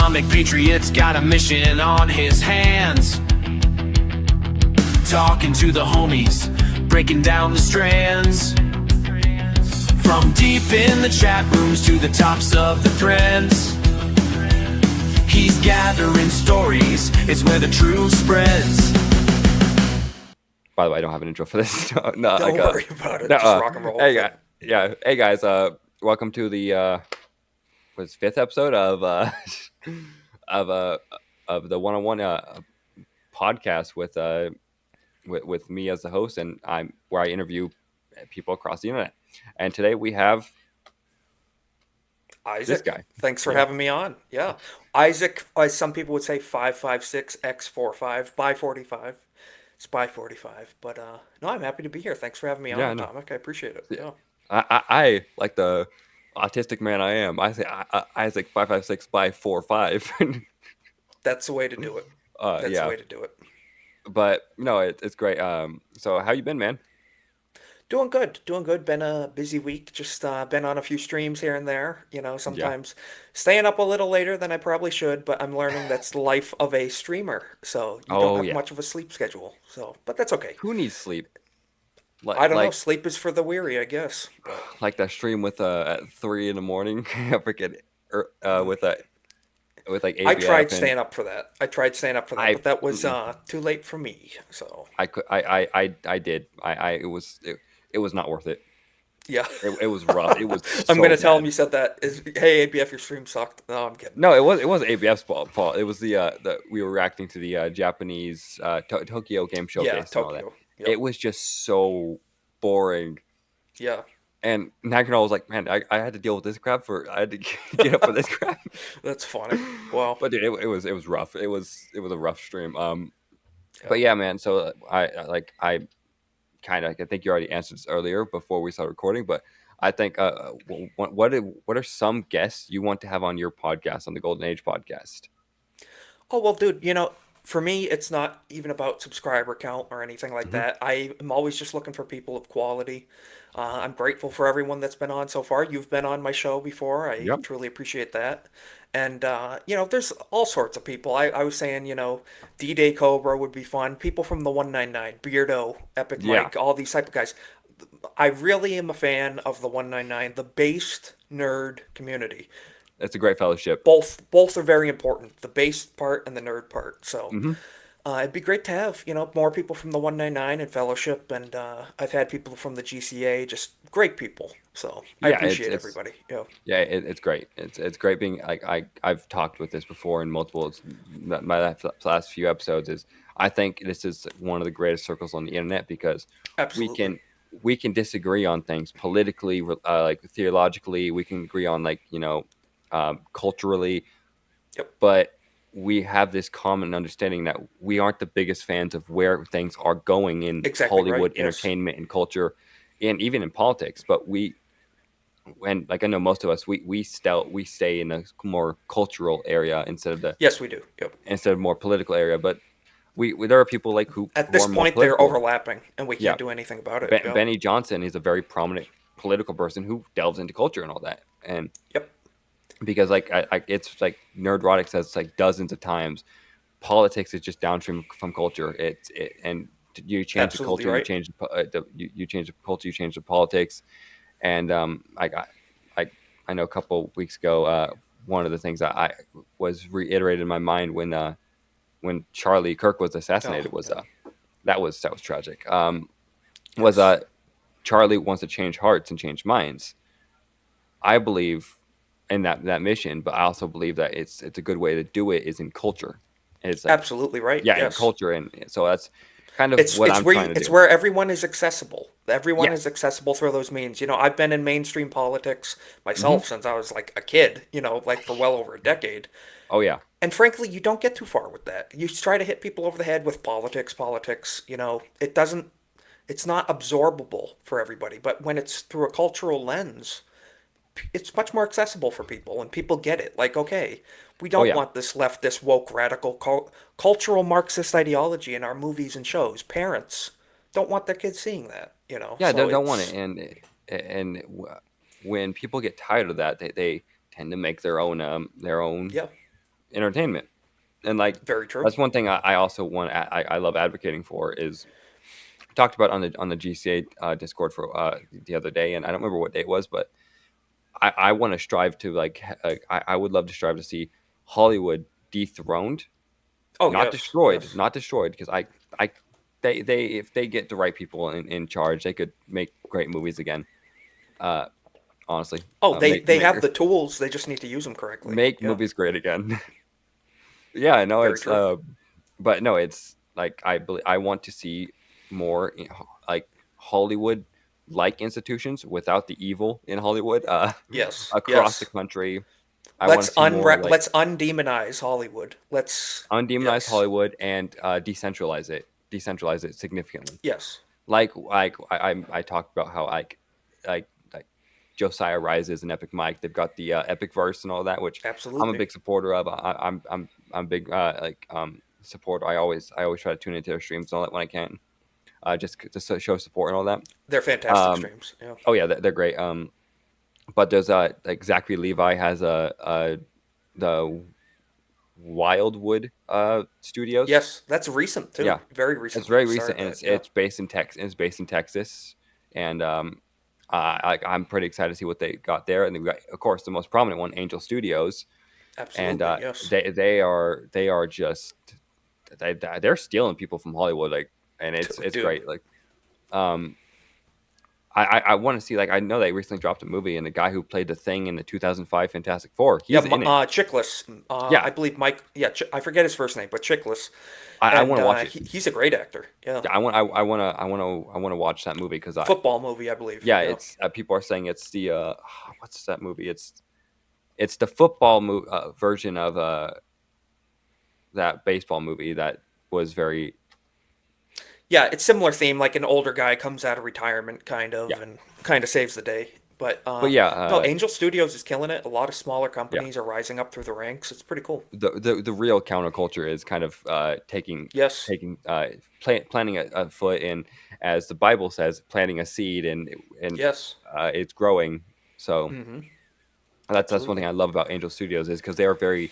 comic patriot's got a mission on his hands. Talking to the homies, breaking down the strands. From deep in the chat rooms to the tops of the threads, he's gathering stories, it's where the truth spreads. By the way, I don't have an intro for this. No, Don't worry about it. Just rock and roll. Hey guys, welcome to the fifth episode of of the one-on-one podcast with me as the host, and where I interview people across the internet. And today we have Isaac. This guy. Thanks for having me on. Yeah. Isaac, as some people would say, 556x45 by 45. It's by 45. But no, I'm happy to be here. Thanks for having me on, Tomic. I appreciate it. Yeah. I like the autistic man I am. I say Isaac556 by 45. That's the way to do it. That's the way to do it. But no, it's great. So how you been, man? Doing good. Been a busy week. Just been on a few streams here and there. You know, sometimes staying up a little later than I probably should, but I'm learning that's the life of a streamer. So you don't have much of a sleep schedule. So, but that's okay. Who needs sleep? I don't know. Sleep is for the weary, I guess. Like that stream with at 3 a.m. I forget with like ABF I tried staying up for that. But that was too late for me. So I did. It was not worth it. Yeah, it was rough. It was. I'm gonna tell him you said that. Hey ABF, your stream sucked. No, I'm kidding. No, it was ABF's fault. It was the we were reacting to the Japanese Tokyo Game Showcase. Yeah, Tokyo. And all that. Yep. It was just so boring. Yeah. And Nagano was like, man, I had to deal with this crap I had to get up for this crap. That's funny. Well, but dude, it was rough. It was a rough stream. But yeah, man. So I think you already answered this earlier before we started recording, but I think what are some guests you want to have on your podcast, on the Golden Age podcast? Oh well, dude, you know, for me, it's not even about subscriber count or anything like that. I am always just looking for people of quality. I'm grateful for everyone that's been on so far. You've been on my show before. I truly appreciate that. And, you know, there's all sorts of people. I was saying, you know, D-Day Cobra would be fun. People from the 199, Beardo, Epic Mike, all these type of guys. I really am a fan of the 199, the based nerd community. It's a great fellowship. Both are very important, the base part and the nerd part. So it'd be great to have, you know, more people from the 199 and fellowship. And I've had people from the GCA, just great people. So I appreciate everybody. Yeah, it's great. It's great being I've talked with this before in multiple my last few episodes. Is I think this is one of the greatest circles on the internet because we can disagree on things politically, like theologically. We can agree on culturally, but we have this common understanding that we aren't the biggest fans of where things are going in Hollywood entertainment and culture, and even in politics. But I know most of us, we stay in a more cultural area instead of the we do instead of more political area. But there are people who at this point they're overlapping, and we can't do anything about it. Benny Johnson is a very prominent political person who delves into culture and all that, and because it's like Nerdrotic says dozens of times, politics is just downstream from culture. And you change the culture, you change you change the culture, you change the politics. And I know a couple of weeks ago, one of the things that I was reiterated in my mind when Charlie Kirk was assassinated that was tragic. Charlie wants to change hearts and change minds. I believe in that mission, but I also believe that it's a good way to do it is in culture. It's absolutely right. Yeah, in culture, and so that's kind of what I'm trying to do. It's where everyone is accessible. Everyone is accessible through those means. You know, I've been in mainstream politics myself since I was like a kid. You know, like for well over a decade. Oh yeah. And frankly, you don't get too far with that. You try to hit people over the head with politics. You know, it's not absorbable for everybody. But when it's through a cultural lens, it's much more accessible for people, and people get it. Like, okay, we don't want this leftist, woke, radical, cultural Marxist ideology in our movies and shows. Parents don't want their kids seeing that, you know. Yeah, they don't want it. And when people get tired of that, they tend to make their own entertainment. And like Very true. that's one thing I also want. I love advocating for is talked about on the GCA Discord for the other day, and I don't remember what day it was, but I want to strive to I would love to strive to see Hollywood dethroned, Oh not yes, destroyed, yes. not destroyed, because I they if they get the right people in charge, they could make great movies again. Uh, honestly, Oh, they make have the tools. They just need to use them correctly. make Yeah, movies great again. Yeah, I know very it's true. but no, it's like I want to see more like Hollywood like institutions without the evil in Hollywood Yes, across the yes. country. I want to see more like Let's undemonize Hollywood. Let's undemonize yes, Hollywood and decentralize it significantly. yes, I talked about how like Josiah Rises and Epic Mike. They've got the Epic Verse and all that, which I'm a absolutely. big supporter of. I'm big supporter. I always try to tune into their streams and all that when I can, just to show support and all that. They're fantastic Um, streams. Yeah. oh yeah, they're great. But there's like Zachary Levi has a the Wildwood Studios. Yes, that's recent too. Yeah, Very it's recently very he recent, started and that. Yeah, it's based in Texas. It's based in Texas, and I'm pretty excited to see what they got there. And they've got, of course, the most prominent one, Angel Studios, and absolutely. Yes, they are just they're stealing people from Hollywood, like, and it's dude. great. Like, um, I want to see, like, I know they recently dropped a movie, and the guy who played the Thing in the 2005 Fantastic Four, Yeah, he's in it. Chickless. Yeah, I believe Mike. Yeah, I forget his first name, but Chickless, I and want to watch it. he's a great actor. Yeah, Yeah, I want to watch that movie because football movie, I believe. yeah, Yeah, it's people are saying it's the what's that movie? It's the football version of that baseball movie that was very yeah, it's similar theme. Like an older guy comes out of retirement, yeah. and kind of saves the day. But But yeah, no, Angel Studios is killing it. A lot of smaller yeah. companies are rising up through the ranks. It's pretty cool. The real counterculture is kind of Yes, planting a foot in, as the Bible says, planting a seed, and yes, it's growing. So mm-hmm. that's one thing Absolutely. I love about Angel Studios is because they are very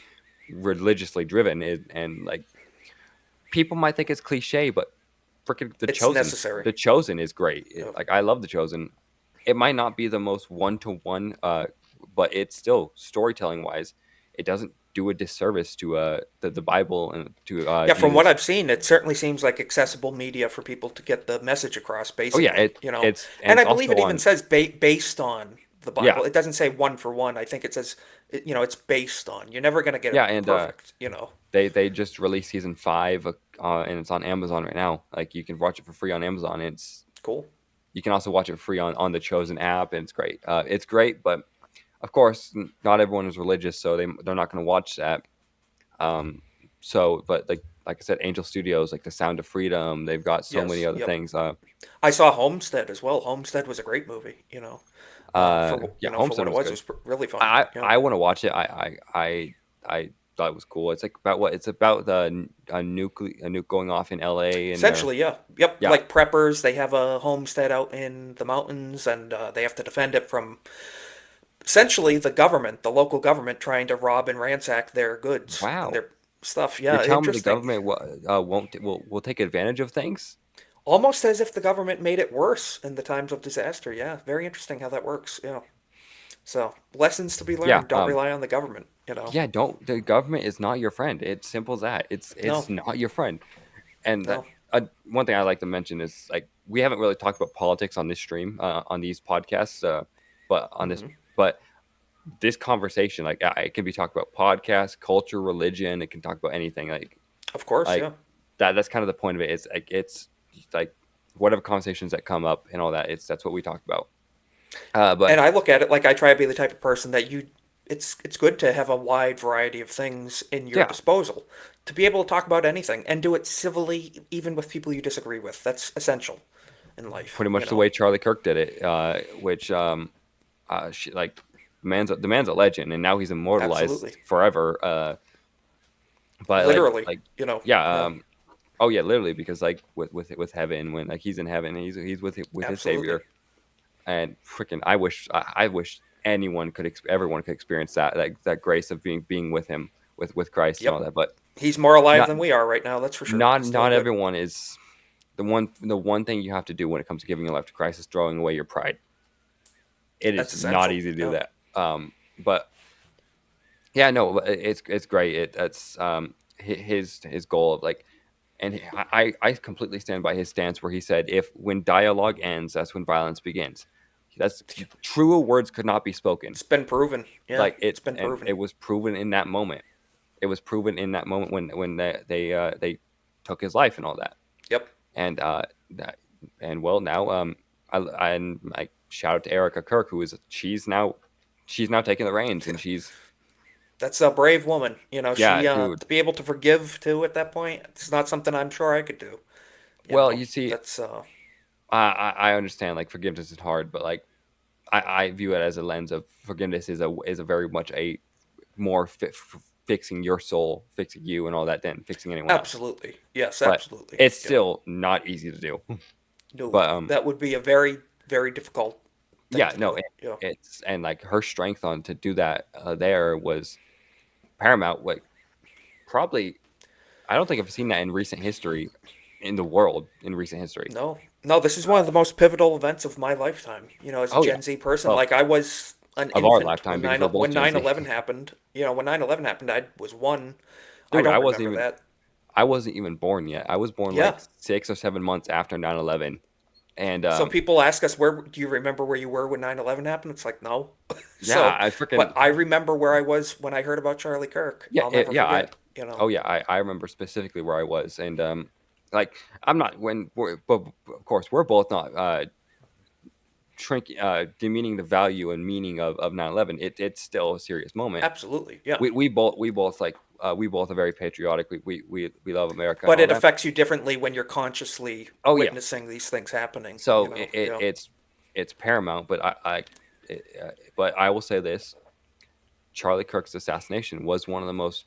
religiously driven, and like people might think it's cliche, but freaking It's necessary. The Chosen is great. Yep. Like, I love The Chosen. It might not be the most one-to-one, but it's still, storytelling wise, it doesn't do a disservice to the Bible and to Yeah, from what Jesus. I've seen, it certainly seems like accessible media for people to get the message across, Oh yeah, basically, and And I it's believe also it even on. says based on the Yeah, Bible. It doesn't say one for one. I think it says, it's based on. You're never going to get yeah, it and perfect. they just released season 5, and it's on Amazon right now. Like, you can watch it for free on Amazon. Cool. You can also watch it free on the Chosen app, and it's great. It's great, but of course, not everyone is religious, so they're not going to watch that. Um, but like I said, Angel Studios, like The Sound of Freedom, they've got so many Yes. other Yep. things. I saw Homestead as well. Homestead was a great movie. Yeah, For what Homestead it was was, it good. was really fun. I want to watch it. I thought it was cool. It's like about what? It's about a nuke going off in L.A. and Essentially, yeah. Yep. yeah, Like preppers, they have a homestead out in the mountains, and they have to defend it from essentially the government, the local government, trying to rob and ransack their goods and wow. their stuff. You're Yeah, telling me the interesting. government won't will take advantage of things? Almost as if the government made it worse in the times of disaster. Yeah, very interesting how that works. Yeah. So, lessons to be Yeah. learned. Don't rely on the government. Yeah. Don't The government is not your friend. It's simple as that. It's No, not your friend. And no. one thing I like to mention is, like, we haven't really talked about politics on this stream, on these podcasts, but on this, Hmm. but this conversation, like, it can be talked about podcasts, culture, religion. It can talk about anything, Of course, like yeah. that's kind of the point of it. It's like whatever conversations that come up and all that. That's what we talk about. And But I look at it like I try to be the type of person that it's good to have a wide variety of things in your yeah, disposal to be able to talk about anything and do it civilly, even with people you disagree with. That's essential in life, pretty you much the know. way Charlie Kirk did it, which like, the man's a legend, and now he's immortalized Absolutely. forever. But Literally, like yeah, yeah, oh yeah, literally, because like with heaven, when like he's in heaven and he's with his absolutely. savior, and freaking I wish everyone could experience that grace of being with him with Christ and all Yep. that. But He's more alive not than we are right now. That's for sure. not Still not good. everyone is the one thing you have to do when it comes to giving your life to Christ is throwing away your pride. It That's is not essential. easy to do Yeah. that. But yeah, no, it's great. That's his goal of like, and I completely stand by his stance where he said if when dialogue ends, that's when violence begins. That's truer words could not be spoken. It's been proven. Yeah, Like it's been and proven. it was proven in that moment. It was proven in that moment when they took his life and all that. Yep. And that and well now and I shout out to Erica Kirk who is she's now taking the reins and she's That's a brave woman. yeah She dude. to be able to forgive too at that point. It's not something I'm sure I could do. Well, you see, That's I understand like forgiveness is hard, but like I view it as a lens of forgiveness is a very much a more fixing your soul, fixing you, and all that than fixing anyone else. absolutely. Yes, But absolutely. it's still not easy to do. No, But that would be a very, very difficult thing yeah, to no, do. Yeah. it's and like her strength on to do that there was paramount. Like probably, I don't think I've seen that in recent history in the world in recent history. No, no, this is one of the most pivotal events of my lifetime. As a Oh yeah, Gen Z person, well like I was an of our infant lifetime because we're both when Gen Z. 9/11 happened. When 9/11 happened, I was one. I Dude, don't remember that. I wasn't even born yet. I was born like Yeah. 6 or 7 months after 9/11. And So people ask us, where do you remember where you were when 9/11 happened? It's like, no. yeah, So, I but freaking I remember where I was when I heard about Charlie Kirk. yeah, I'll never yeah. forget. Oh yeah, I remember specifically where I was, and like I'm not but of course we're both not demeaning the value and meaning of 9/11. It's still a serious moment. Absolutely, yeah. We both like we both are very patriotic. We love America and But all it that. affects you differently when you're consciously Oh yeah, witnessing these things happening. so Yeah. it's paramount. But but I will say this: Charlie Kirk's assassination was one of the most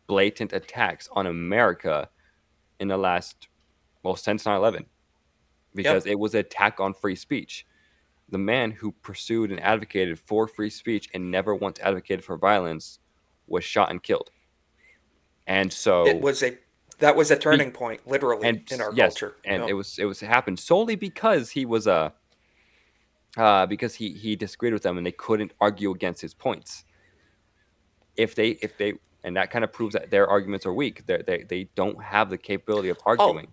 blatant attacks on America in the last since 9/11 because Yep. it was an attack on free speech. The man who pursued and advocated for free speech and never once advocated for violence was shot and killed. And It so, was a That was a be, turning point, literally, and in our yes, culture. and Yeah. it happened solely because he was because he disagreed with them and they couldn't argue against his points. If they and that kind of proves that their arguments are weak. They don't have the capability of Oh, arguing.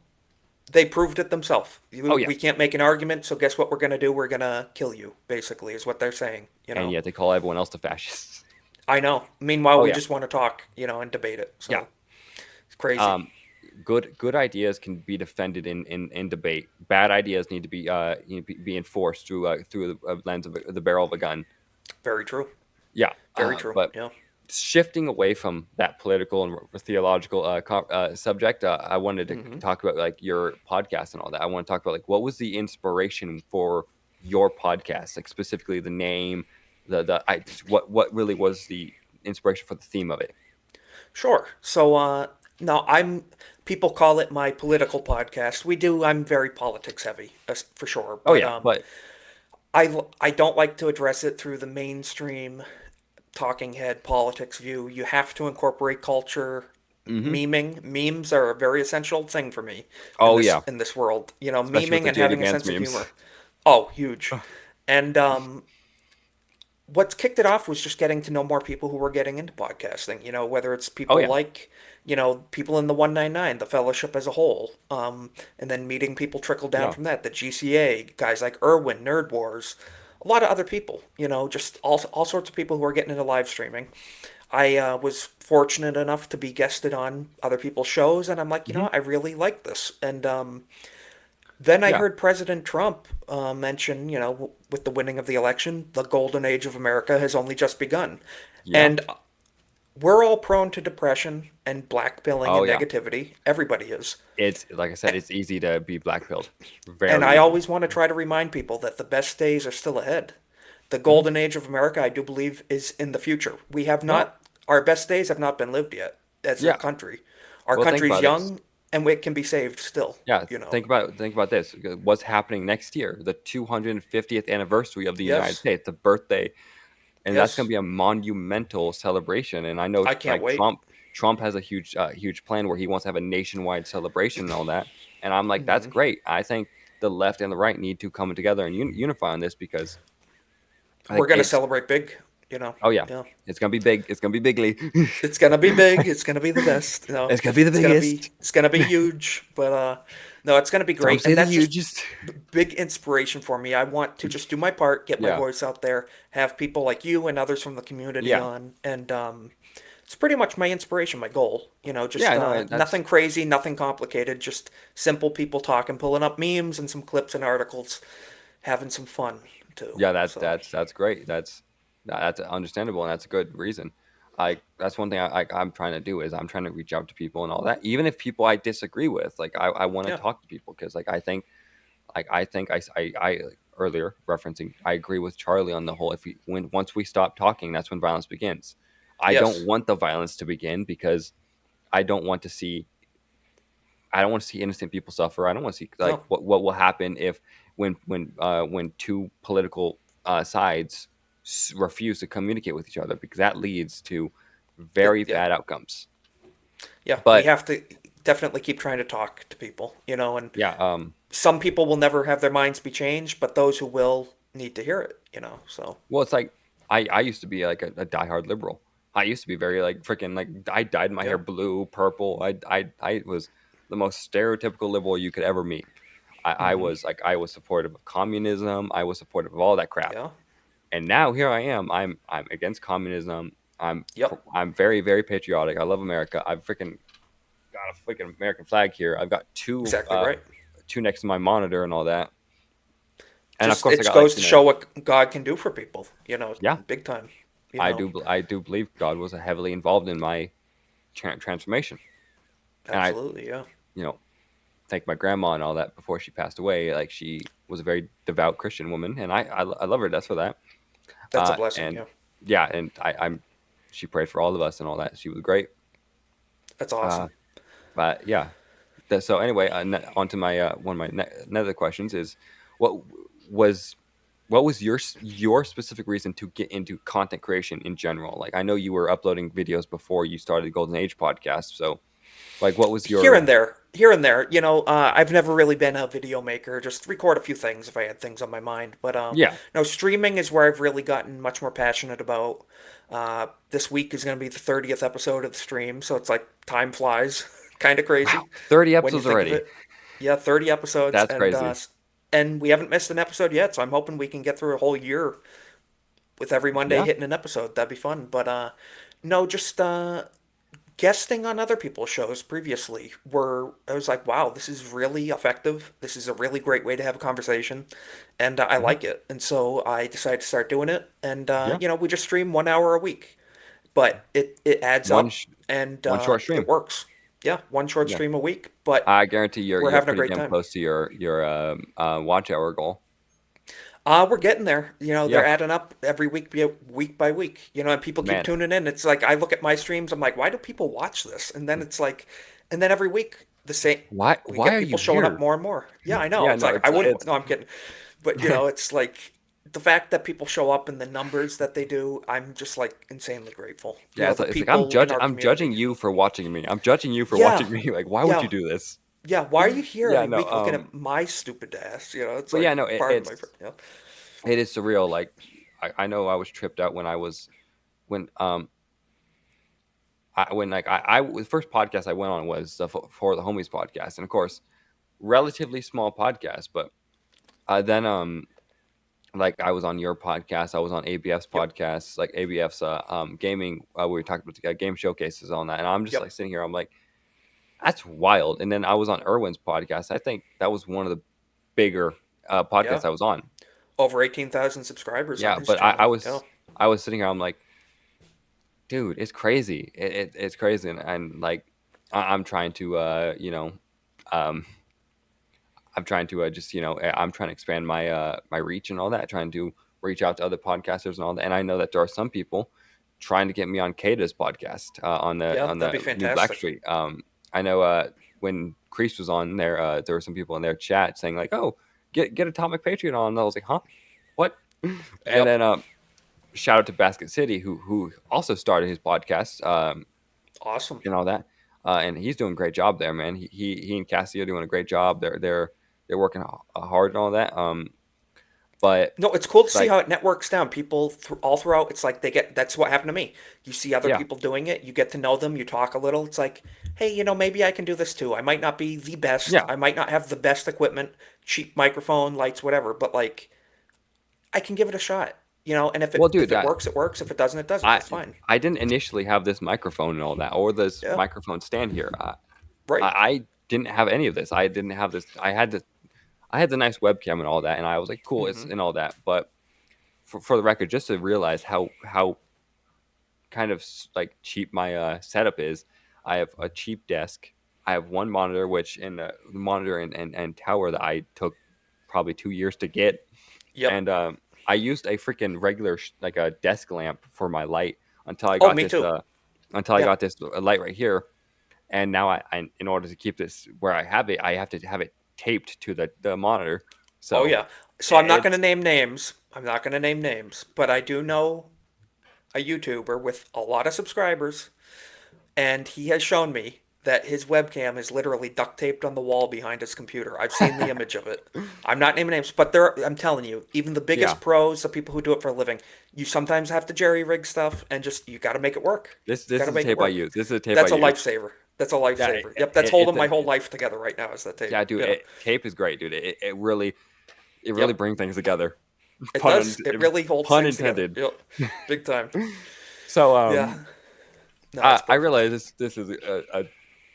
they proved it themselves. Oh yeah, We can't make an argument, so guess what we're gonna do? We're gonna kill you. Basically, is what they're saying. and yet they call everyone else the fascists. I know. Meanwhile, Oh we yeah, just want to talk, and debate it. yeah. So it's crazy. Um, good ideas can be defended in debate. Bad ideas need to be be enforced through the lens of the barrel of a gun. Very true. Yeah, Very true. but Yeah. shifting away from that political and theological subject, I wanted to Hmm. talk about like your podcast and all that. I want to talk about like what was the inspiration for your podcast, like specifically the name, what really was the inspiration for the theme of it. Sure. So now people call it my political podcast. I'm very politics heavy, for sure. Oh But yeah, but I don't like to address it through the mainstream talking head politics view. You have to incorporate culture. hmm Memes are a very essential thing for me oh yeah, in this world. especially with Memeing the and JD having a Vance sense of memes. humor. Oh, huge. And what kicked it off was just getting to know more people who were getting into podcasting. Whether it's Oh people yeah, like, people in the 199, the fellowship as a whole, and then meeting people trickle down yeah. from that, the GCA, guys like Irwin, Nerd Wars, a lot of other people, just all sorts of people who are getting into live streaming. I was fortunate enough to be guested on other people's shows, and I'm like, hmm I really like this. And then I yeah, heard President Trump mention, with the winning of the election, the golden age of America has only just begun. yeah. And we're all prone to depression and blackpilling Oh and yeah. negativity. Everybody is. It's like I said, it's easy to be blackpilled. And Very I easy. always want to try to remind people that the best days are still ahead. The hmm golden age of America, I do believe, is in the future. Well, Our best days have not been lived yet as a yeah. country. Our Well, think country's about this. young and it can be saved still, Yeah, you know. think about this. What's happening next year? The 250th anniversary of the United Yes. States, the birthday, and that's going to Yes, be a monumental celebration. And I know I can't like wait. Trump has a huge plan where he wants to have a nationwide celebration and all that. And I'm like, that's Hmm. great. I think the left and the right need to come together and unify on this because We're like gonna it's celebrate big. You know. oh yeah, Yeah. it's gonna be big. It's gonna be bigly. It's gonna be big. It's gonna be the best. No, It's gonna be the it's gonna be biggest. it's gonna be huge. But no, it's gonna be Some great, say and the that's just hugest. big inspiration for me. I want to just do my part, get my Yeah, voice out there, have people like you and others from the community yeah, on, and it's pretty much my inspiration, my goal. yeah. Just I know, and that's nothing crazy, nothing complicated, just simple people talking, pulling up memes and some clips and articles, having some fun too. yeah. So That's great. That's understandable, and that's a good reason. That's one thing I'm trying to do is I'm trying to reach out to people and all that, even if people I disagree with. Like I want to yeah, talk to people because I think like, earlier referencing I agree with Charlie on the whole. If we when once we stop talking, that's when violence begins. I don't yes, want the violence to begin because I don't want to see I don't want to see innocent people suffer. I don't want to see like no, what will happen if when two political sides refuse to communicate with each other because that leads to very yeah, bad outcomes. yeah. We But have to definitely keep trying to talk to people, and yeah, some people will never have their minds be changed, but those who will need to hear it, So, well, it's like I used to be like a diehard liberal. I used to be very like freaking like I dyed my hair yeah. blue, purple. I was the most stereotypical liberal you could ever meet. I Hmm. was like I was supportive of communism. I was supportive of all that crap. Yeah. And now here I am. I'm against communism. Yep. I'm very very patriotic. I love America. I've freaking got a freaking American flag here. I've got Exactly right. two next to my monitor and all that. And of Just course I it got like goes to show what God can do for people, yeah, big time, I do believe God was heavily involved in my transformation. And I Absolutely, yeah. you know thank my grandma and all that before she passed away. Like she was a very devout Christian woman, and I love her. That's for that. That's a blessing, And yeah. yeah, and I'm she prayed for all of us and all that. She was great. That's Uh, awesome. but yeah, so anyway, on to my one of my another questions is what was what was your specific reason to get into content creation in general? Like I know you were uploading videos before you started the Golden Age podcast, so like what was Here your and there, here and there, I've never really been a video maker. Just record a few things if I had things on my mind. But yeah no, streaming is where I've really gotten much more passionate about. This week is going to be the 30th episode of the stream, so it's like time flies, kind of wow crazy 30 when you episodes think of already? it. Yeah, 30 episodes, That's crazy. and we haven't missed an episode yet, so I'm hoping we can get through a whole year with every Monday Yeah, hitting an episode. That'd be fun. But no, just guesting on other people's shows previously were I was like, wow, this is really effective. This is a really great way to have a conversation, and I mhm, like it. And so I decided to start doing it. And yeah. we just stream 1 hour a week, but it adds One up and one short it stream. works. Yeah, one short Yeah, stream a week, but I guarantee we're you're having a pretty great damn time. close to your watch hour goal. We're getting there. They're Yeah, adding up every week, week by week. And people keep man. tuning in. It's like I look at my streams. I'm like, why do people watch this? And then it's like, and then every week the same. We Why get are people you showing up here? more and more. Yeah, I know. Yeah, It's no, like I wouldn't. it's No, I'm kidding. But it's like the fact that people show up and the numbers that they do. I'm just like insanely grateful. yeah, The it's like I'm people in our I'm community. judging you for watching me. I'm judging you for Yeah, watching me. Like, why would you yeah, do this? yeah. Why are you here Yeah, every no, week looking at my stupid ass? It's but yeah, like, no, pardon my. it is surreal. Like, I know I was tripped out when when I the first podcast I went on was for the homies podcast, and of course, relatively small podcast, but then like I was on your podcast, I was on ABF's Yep, podcast, like ABF's gaming. We were talking about the game showcases on that, and I'm just like yep, sitting here, I'm like, that's wild. And then I was on Irwin's podcast. I think that was one of the bigger yeah. podcasts I was on. Over 18,000 subscribers on Yeah, his but channel. Yeah. I was sitting here, I'm like, dude, it's crazy. It's crazy, and like I'm trying to um I'm trying to just I'm trying to expand my my reach and all that, trying to reach out to other podcasters and all that. And I know that there are some people trying to get me on Kata's podcast Yeah, on that'd be the new Black fantastic. Street. I know when Crease was on there, there were some people in their chat saying like, "Oh, get Atomic Patriot on." And I was like, "Huh? What?" And Yep. then shout out to Basket City, who also started his podcast, Awesome. and all that, and he's doing a great job there, man. He and Cassie are doing a great job. They're working hard and all that. But No, it's cool to see like, how it networks down. People all throughout, it's like they get. That's what happened to me. You see other yeah, people doing it, you get to know them, you talk a little. It's like, hey, maybe I can do this too. I might not be the best. yeah. I might not have the best equipment, cheap microphone, lights, whatever. But like, I can give it a shot. And if Well, it dude, if it works, it works. If it doesn't, it doesn't. I That's fine. I didn't initially have this microphone and all that, or this Yeah. microphone stand here. Right. I didn't have any of this. I didn't have this. I had the nice webcam and all that, and I was like, cool, it's Mm-hmm. and all that. But for the record, just to realize how kind of like cheap my setup is, I have a cheap desk. I have one monitor, which in the monitor and tower that I took probably 2 years to get, Yep. and I used a freaking regular like a desk lamp for my light until I Oh, got me this too. Yeah. light right here, and now I in order to keep this where I have it, I have to have it taped to the monitor. Oh So yeah. So I'm not going to it's name names. I'm not going to name names, but I do know a YouTuber with a lot of subscribers, and he has shown me that his webcam is literally duct taped on the wall behind his computer. I've seen the image of it. I'm not naming names, but I'm telling you, even the yeah. biggest pros, the people who do it for a living, you sometimes have to jerry rig stuff and just you got to make it work. This Got to is the make it tape I work. use. This is the tape I That's a use. lifesaver. That's a Yeah, lifesaver. Yep, that's it's holding my a whole life together right now. Is that tape? yeah, dude. Yeah. Tape is great, dude. It really Yep. brings things together. It Pun does. It really holds pun things together. intended. Yep. Big time. So Yeah. No, it's I perfect. realize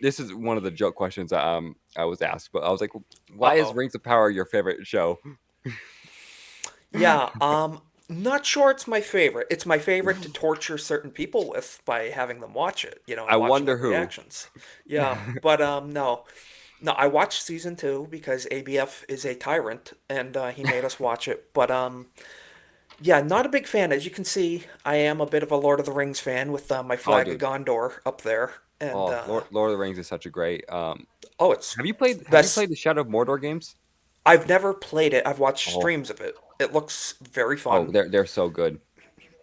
this is one of the joke questions I was asked, but I was like, Uh why is oh. Rings of Power your favorite show? Yeah, not sure it's my favorite. It's my favorite to torture certain people with by having them watch it, I and watching wonder their who. reactions. Yeah, but no. No, I watched season 2 because ABF is a tyrant and he made us watch it. But yeah, not a big fan. As you can see, I am a bit of a Lord of the Rings fan with my Oh, flag of dude. Gondor up there. And Oh, Lord of the Rings is such a great. oh, it's Have you best. played the Shadow of Mordor games? I've never played it. I've watched Oh, streams of it. It looks very oh, fun. they're so good.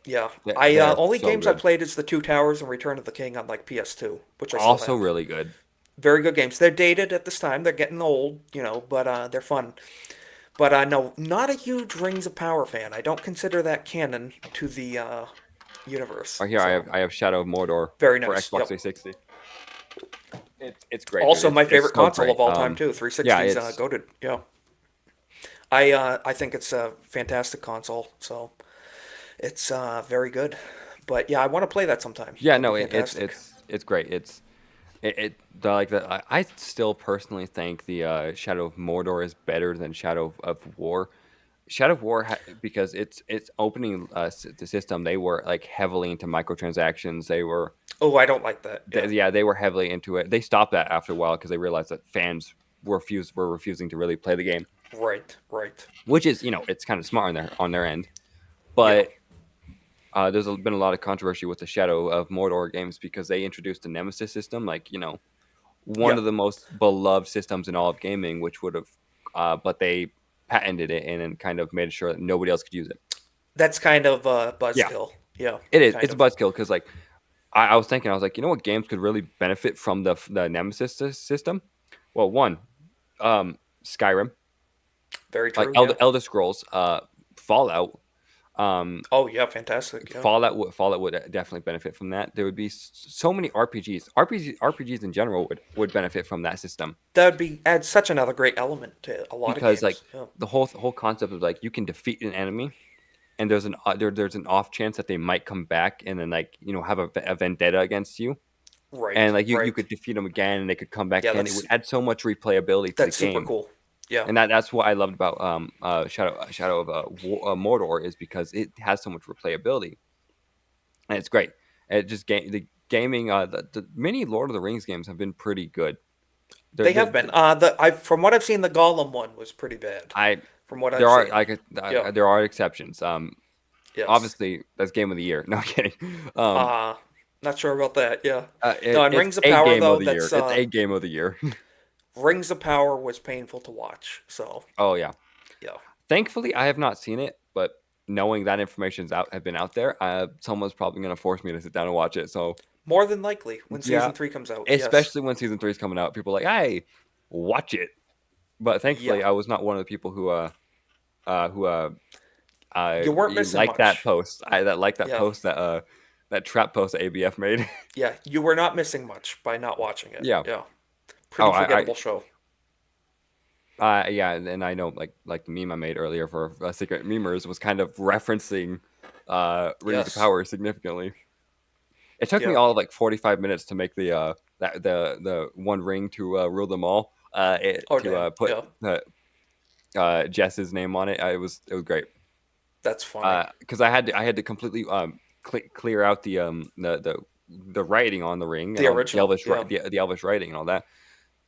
Yeah, I They're only so games I good. played is the Two Towers and Return of the King on like PS2, which I still Also have. really good. Very good games. They're dated at this time. They're getting old, but they're fun. But no, not a huge Rings of Power fan. I don't consider that canon to the universe. Right here, So I have Shadow of Mordor very for nice. Xbox Yep. 360. It's great, dude. Also, my It's favorite so console great. of all time too. Yeah, 360's goated. Yeah, I think it's a fantastic console. So it's very good. But yeah, I want to play that sometime. yeah, That'd be no, fantastic. it's great. Like the I still personally think the Shadow of Mordor is better than Shadow of War. Shadow of War because it's opening the system. They were like heavily into microtransactions. Oh, I don't like that. Yeah. They were heavily into it. They stopped that after a while because they realized that fans were refusing to really play the game, Right. Right. which is it's kind of smart on their end. Yeah. But there's been a lot of controversy with the Shadow of Mordor games because they introduced the Nemesis system, like one Yeah. of the most beloved systems in all of gaming, which would have, but they patented it and then kind of made sure that nobody else could use it. That's kind of Yeah, buzzkill. Yeah. it is. Kind It's a of. buzzkill because like I was thinking, I was like, what games could really benefit from the Nemesis system? Well, one, Skyrim, Very like true. Yeah. Elder Scrolls, Fallout. Oh yeah. Fantastic. Yeah. Fallout would definitely benefit from that. There would be so many RPGs in general would benefit from that system That would be add such another great element to a lot of because like games. Yeah. the whole concept of like you can defeat an enemy and there's an off chance that they might come back and then like have a vendetta against you, and Right. like you Right. could defeat them again and they could come back Yeah. again. It would add so much replayability to the That's super game, cool. Yeah. and that's what I loved about Shadow of Mordor is because it has so much replayability and it's great. It just the gaming the many Lord of the Rings games have been pretty good. They have been. I from what I've seen, the Gollum one was pretty bad. I From what There I've are seen. like Yeah. there are exceptions. Yes. Obviously that's game of the year. No I'm kidding. Um, Uh Not sure about that. Yeah. No, and it's Rings of a Power game of though, the year. that's It's a game of the year. Rings of Power was painful to watch. So Oh yeah. yeah. Thankfully, I have not seen it, but knowing that information's out have been out there, someone's probably gonna force me to sit down and watch it. So More than likely, when yeah, season 3 comes out, yes. especially when season 3 is coming out, people are like, "Hey, watch it." But Yeah. thankfully, I was not one of the people who I You weren't missing like that much. post. I that like that Yeah. post that trap post that ABF made. Yeah, you were not missing much by not watching it. Yeah. Yeah. Oh, Pretty forgettable show. yeah, and I know like the meme I made earlier for Secret Memers was kind of referencing Rings of Yes. Power significantly. It took me Yeah. all of like 45 minutes to make the one ring to rule them all. Oh, To damn. put Yeah. Jess's name on it. It was great. That's funny. Because I had to completely clear out the writing on the ring The and on the original. Yeah. the Elvish writing and all that.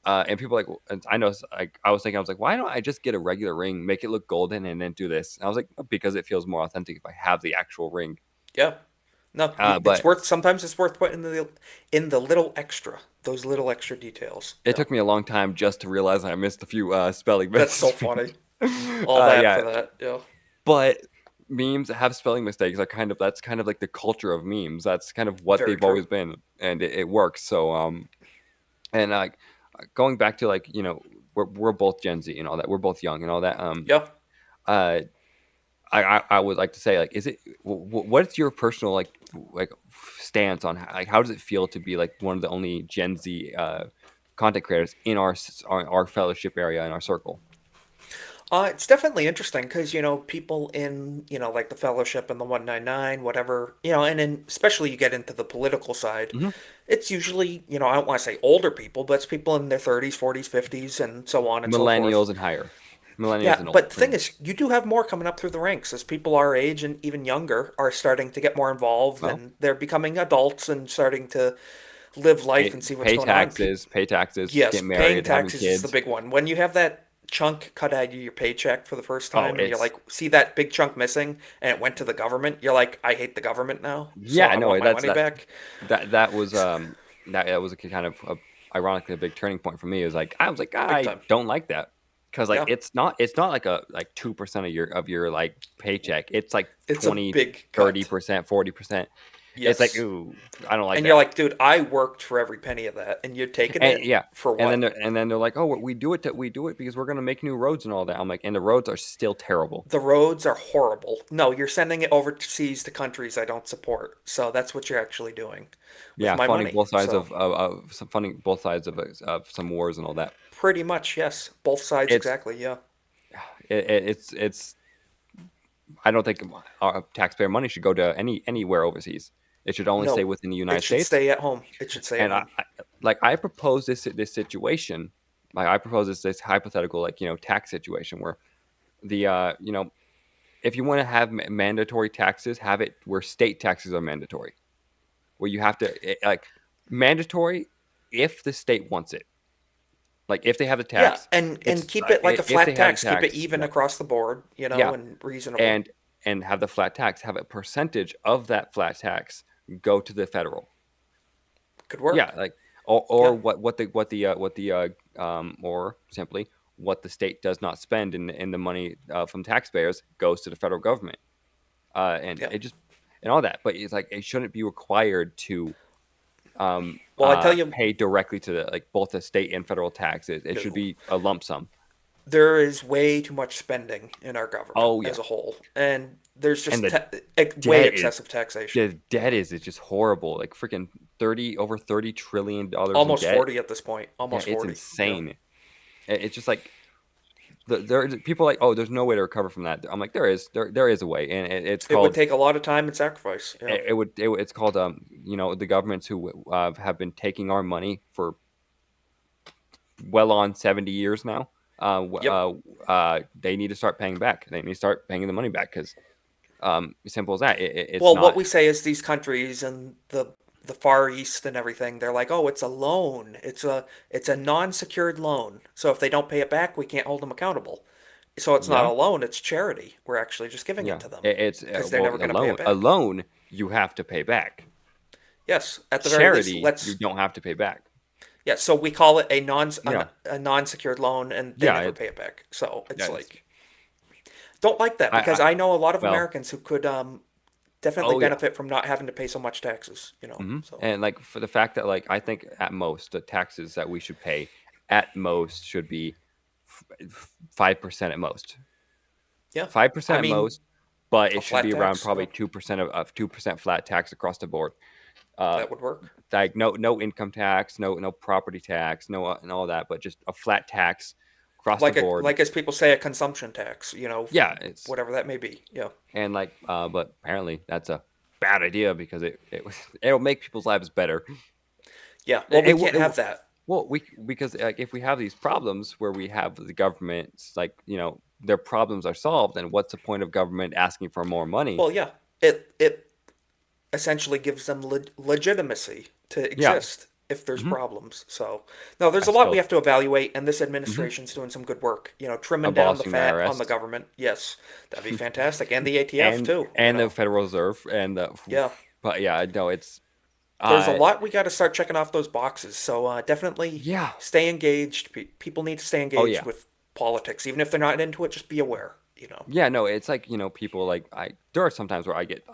And people are like, and I know, like I was thinking, I was like, why don't I just get a regular ring, make it look golden, and then do this? And I was like, because it feels more authentic if I have the actual ring. Yeah. No, it's But worth. Sometimes it's worth putting in the little extra, those little extra details. it Yeah. took me a long time just to realize I missed a few spelling That's so mistakes. funny. All that Yeah, for that. Yeah. but memes that have spelling mistakes are that's kind of like the culture of memes. That's kind of what Very they've true. always been, and it works. So and going back to like we're both Gen Z and all that. We're both young and all that. Yeah. Uh, I would like to say like, is it what's your personal like stance on like how does it feel to be like one of the only Gen Z content creators in our fellowship area in our circle? It's definitely interesting because, people in, like the Fellowship and the 199, whatever, and then especially you get into the political side, Hmm. it's usually, I don't want to say older people, but it's people in their 30s, 40s, 50s, and so on and so forth. Millennials and higher, millennials Yeah, and but the thing older. is, you do have more coming up through the ranks as people our age and even younger are starting to get more involved Well, and they're becoming adults and starting to live life and see what's going on. pay taxes, Yes, get paying married, having taxes is the kids. big one. When you have that chunk cut out of your paycheck for the first Oh, time and you're it's like, see that big chunk missing and it went to the government, you're like, I hate the government now, so yeah, I no, want my money back. that was that was a kind of ironically a big turning point for me. Is like I was like Big I time. don't like that because like Yeah, it's not like a like 2% of your like paycheck. It's like it's a 20, big cut. 30%, 40%. It's like Yes. ooh, I don't like And you're that. like, dude, I worked for every penny of that, and you're taking And it yeah, for what? and then they're like, oh, we do it because we're gonna make new roads and all that. I'm like, and the roads are still terrible. The roads are horrible. No, you're sending it overseas to countries I don't support. So that's what you're actually doing with Yeah, my funding money. both sides So of some funding both sides of some wars and all that. pretty much, yes. Both sides It's exactly, yeah. it's I don't think our taxpayer money should go to anywhere overseas. It should only stay No, within the it United should States. stay at home. It should stay at And home. I propose this situation, like I propose this hypothetical like tax situation where the if you want to have mandatory taxes, have it where state taxes are mandatory, where you have to like mandatory if the state wants it. Like if they have the Yeah, tax, and it's keep it like a if they flat have the tax. Keep it tax, even yeah, across the board, yeah, and reasonable. and have the flat tax, have a percentage of that flat tax go to the federal. Could Yeah, work. like Yeah. or or simply what the state does not spend in the money from taxpayers goes to the federal government. And Yeah. it just and all that, but it's like it shouldn't be required to Well, I tell you, pay directly to the like both the state and federal taxes. It should no. be a lump sum. There is way too much spending in our government Oh yeah, as a whole, and there's and just the way debt is excessive taxation. the debt is just horrible. Like freaking 30 over $30 trillion in Almost debt. 40 at this point. Yeah, Almost it's 40. Yeah. insane. It's just like there people are like, oh, there's no way to recover from that. I'm like, there is a way, and it's It would called take a lot of time and sacrifice. Yeah. it's called the governments who have been taking our money for well on 70 years now. Yep. They need to start paying back. They need to start paying the money back because simple as that. It's Well, what not. we say is these countries and the Far East and everything, they're like, "Oh, it's a loan. It's a non-secured loan. So if they don't pay it back, we can't hold them accountable." So it's not Yeah, a loan, it's charity. We're actually just giving it yeah. to them It's because they're well, never going to pay it a back. loan you have to pay back. Yes, at the very least, Charity you let's don't have to pay back. yeah, so we call it Yeah, a non-secured loan and they yeah. never pay it back. So it's Yeah, it's like don't like that I because I know a lot of well, Americans who could definitely oh yeah. benefit from not having to pay so much taxes, you know. So, And like for the fact that like I think at most the taxes that we should pay at most should be 5% at most. yeah. I 5% at mean, most, but a it should flat be around tax, probably yeah, 2% of 2% flat tax across the board. Uh, that would work. like no income tax, no property tax, no and all that, but just a flat tax across the board. Like as people say, a consumption tax, you know, Yeah, it's whatever that may be. Yeah. and like but apparently that's a bad idea because it'll make people's lives better. Yeah. Well, It, we it, will- can't it, have will- that. well, we because like if we have these problems where we have the government like their problems are solved, then what's the point of government asking for more money? Well, yeah. It essentially gives them legitimacy to Yeah, exist if there's hmm problems. So, no, there's I a lot we still have to evaluate, and this hmm administration's doing some good work. You know, trimming down the abolishing the fat on the IRS government. Yes, that'd be fantastic, and the ATF too. You and the know, Federal Reserve and the yeah. but yeah, no, it's There's a uh lot we got to start checking off those boxes. So definitely yeah. stay engaged. People need to stay Oh engaged yeah. with politics, even if they're not into it. Just be aware. You know. Yeah, no, it's like, people like there are sometimes where I get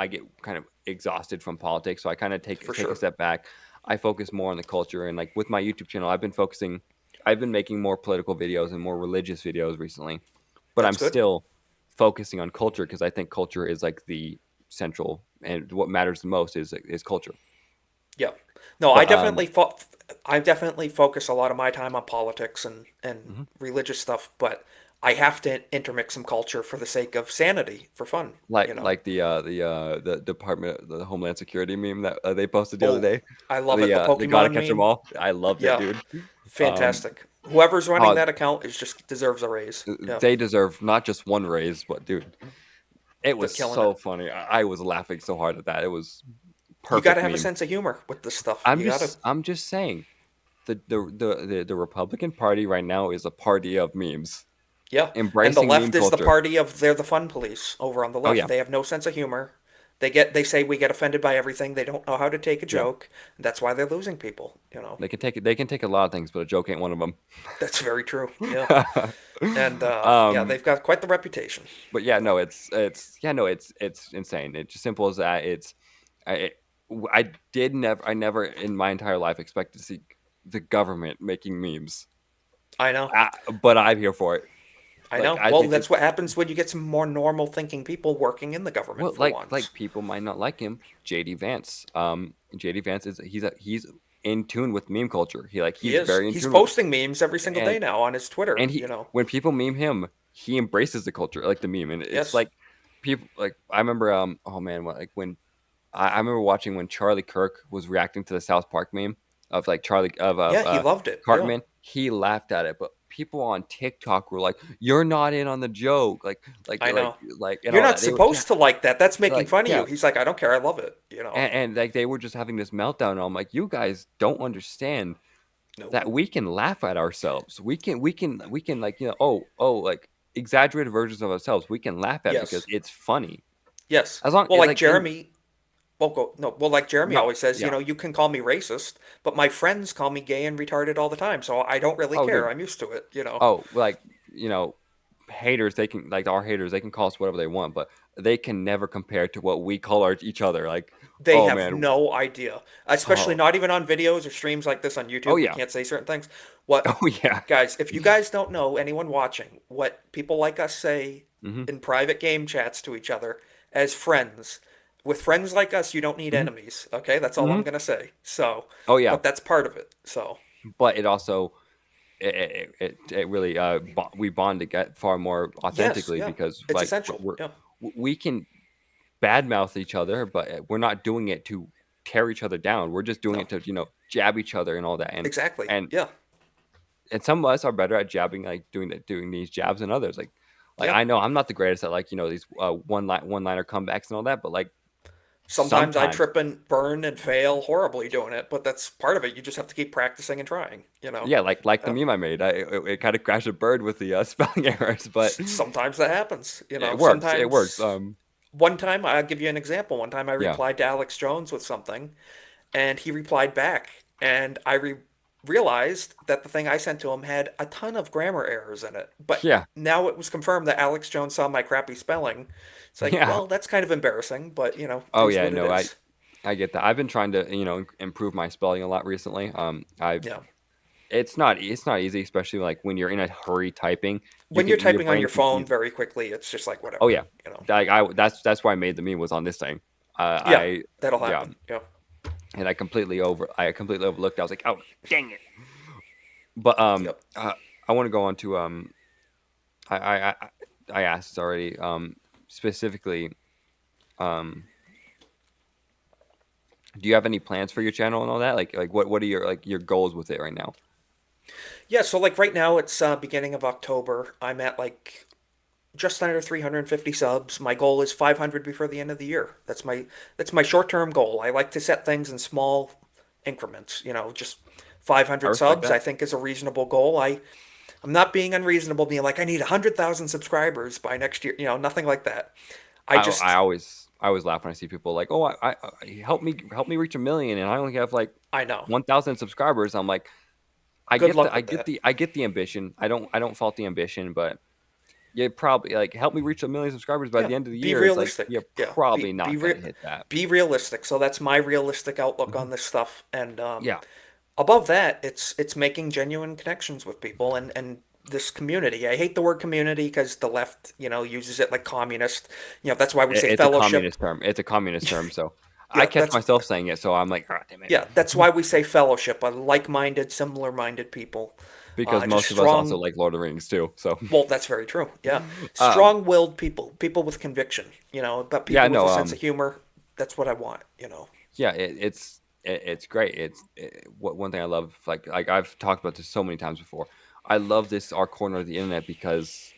kind of exhausted from politics, so I kind of For take a sure. step back. I focus more on the culture and like with my YouTube channel, I've been making more political videos and more religious videos recently, but I'm That's good. still focusing on culture because I think culture is like the central and what matters the most is culture. Yeah. No, But I definitely focus a lot of my time on politics and mhm. religious stuff, but I have to intermix some culture for the sake of sanity, for fun, you know. Like the Department the Homeland Security meme that they posted the other Oh, day, I love it. The the gotta Pokemon catch them meme. all. I loved it, Yeah, dude. Um, fantastic. Whoever's running oh, that account is just deserves a raise. Yeah, they deserve not just one raise, but dude, it they're was killing it. so funny. I was laughing so hard at that. It was You got to perfect have a meme. sense of humor with this stuff. You got to. I'm just saying the Republican Party right now is a party of memes, Yeah, and the embracing meme left is the culture. party of they're the fun police over on the Oh left. yeah, They have no sense of humor. They say we get offended by everything. They don't know how to take a yeah. joke. That's why they're losing people, you know. They can take a lot of things, but a joke ain't one of them. That's very true. Yeah. And yeah, um, they've got quite the reputation. but yeah, But no, it's insane. It's just simple as that. I I never in my entire life expected to see the government making memes. I know. Uh, but I'm here for it. I Like know. I Well, think that's it's what happens when you get some more normal thinking people working in the government well, for once. people might not like him. JD Vance. JD Vance is he's in tune with meme culture. He He's is. very in He's tune with it. posting memes every single And day now on his Twitter, and he you know. when people meme him, he embraces the culture, like the meme, and it's Yes. like people like I remember oh man, like when I remember watching when Charlie Kirk was reacting to the South Park meme of like Charlie of Yeah, he loved it. Yeah. Cartman. He laughed at it, but people on TikTok were like, "You're not in on the joke," I know. and You're all not that. They were yeah, supposed to like that. That's making like fun of yeah, you. He's like, I don't care. I love it, you know. and like they were just having this meltdown. And I'm like, you guys don't understand No. that we can laugh at ourselves. We can like like exaggerated versions of ourselves. We can laugh at because Yes. it's funny. Yes. As long Well, it's like like in Jeremy, well, go no. Well, like Jeremy no always says, you yeah know, you can call me racist, but my friends call me gay and retarded all the time, so I don't really oh care. dude I'm used to it, you know. oh like you know haters they can like our haters they can call us whatever they want, but they can never compare to what we call each other. Like They oh have man no idea, especially oh not even on videos or streams like this on oh YouTube. We yeah can't say certain things. What, oh yeah guys, if you guys don't know, anyone watching, what people like us say hmm in private game chats to each other as friends, with friends like us, you don't need hmm enemies, okay? That's all hmm I'm gonna say. So, oh yeah but that's part of it. So, but it also it really we bond to get far more yes, authentically yeah, because it's like essential. Yeah, we can badmouth each other, but we're not doing it to tear each other down. We're just doing no, it to jab each other and all that. exactly. And Yeah, and some of us are better at jabbing, like doing these jabs than others. Like yeah. I know I'm not the greatest at like these one liner comebacks and all that, but like Sometimes I sometimes trip and burn and fail horribly doing it, but that's part of it. You just have to keep practicing and trying, you know. yeah, like the Yeah. meme I made. It kind of crashed a bird with the spelling errors, but Sometimes that happens, you know. it works. It works. Sometimes one time I'll give you an example. One time I Yeah. replied to Alex Jones with something, and he replied back, and I realized that the thing I sent to him had a ton of grammar errors in it. But Yeah, now it was confirmed that Alex Jones saw my crappy spelling. It's like, yeah. well, that's kind of embarrassing, but it Oh is yeah, what it no, is. I get that. I've been trying to improve my spelling a lot recently. I've Yeah. it's not easy, especially like when you're in a hurry typing. You When you're can your typing on brain your can phone easily. very quickly, it's just like Oh whatever, yeah, that's why I made the meme was on this thing. Yeah, I that'll Yeah, happen. Yeah. and I completely overlooked. I was like, oh dang it. But Yep. I want to go on to I I I, I asked already specifically um do you have any plans for your channel and all that? Like what are your goals with it right now? Yeah, so like right now it's beginning of October. I'm at like just under 350 subs. My goal is 500 before the end of the year. That's my short-term goal. I like to set things in small increments, just I 500 respect subs I that. think is a reasonable goal. I'm not being unreasonable being like I need 100,000 subscribers by next year, nothing like that. I I just always laugh when I see people like, oh, help me reach 1 million, and I only have like I know. 1,000 subscribers. I'm like, I Good get the luck I with get that. the I get the ambition. I don't fault the ambition, but you probably like help me reach 1 million subscribers by Yeah, the end of the be year. It's like realistic. you're Yeah, probably not gonna hit that. be realistic. So that's my realistic outlook Mhm. on this stuff. And Yeah, above that, it's making genuine connections with people and this community. I hate the word community because the left, uses it like communist. That's why we say it's a fellowship. communist term. It's a communist term. So I Yeah, catch myself saying it. So I'm like, ah, damn it, that's why we say fellowship. Like-minded, similar-minded people. because Just most of us also strong. like Lord of the Rings too. So Well, that's very true. Yeah, um, strong-willed people, people with conviction. But yeah, people with no, a sense of humor. That's what I want. yeah, it's great. One thing I love, like I've talked about this so many times before. I love this our corner of the internet because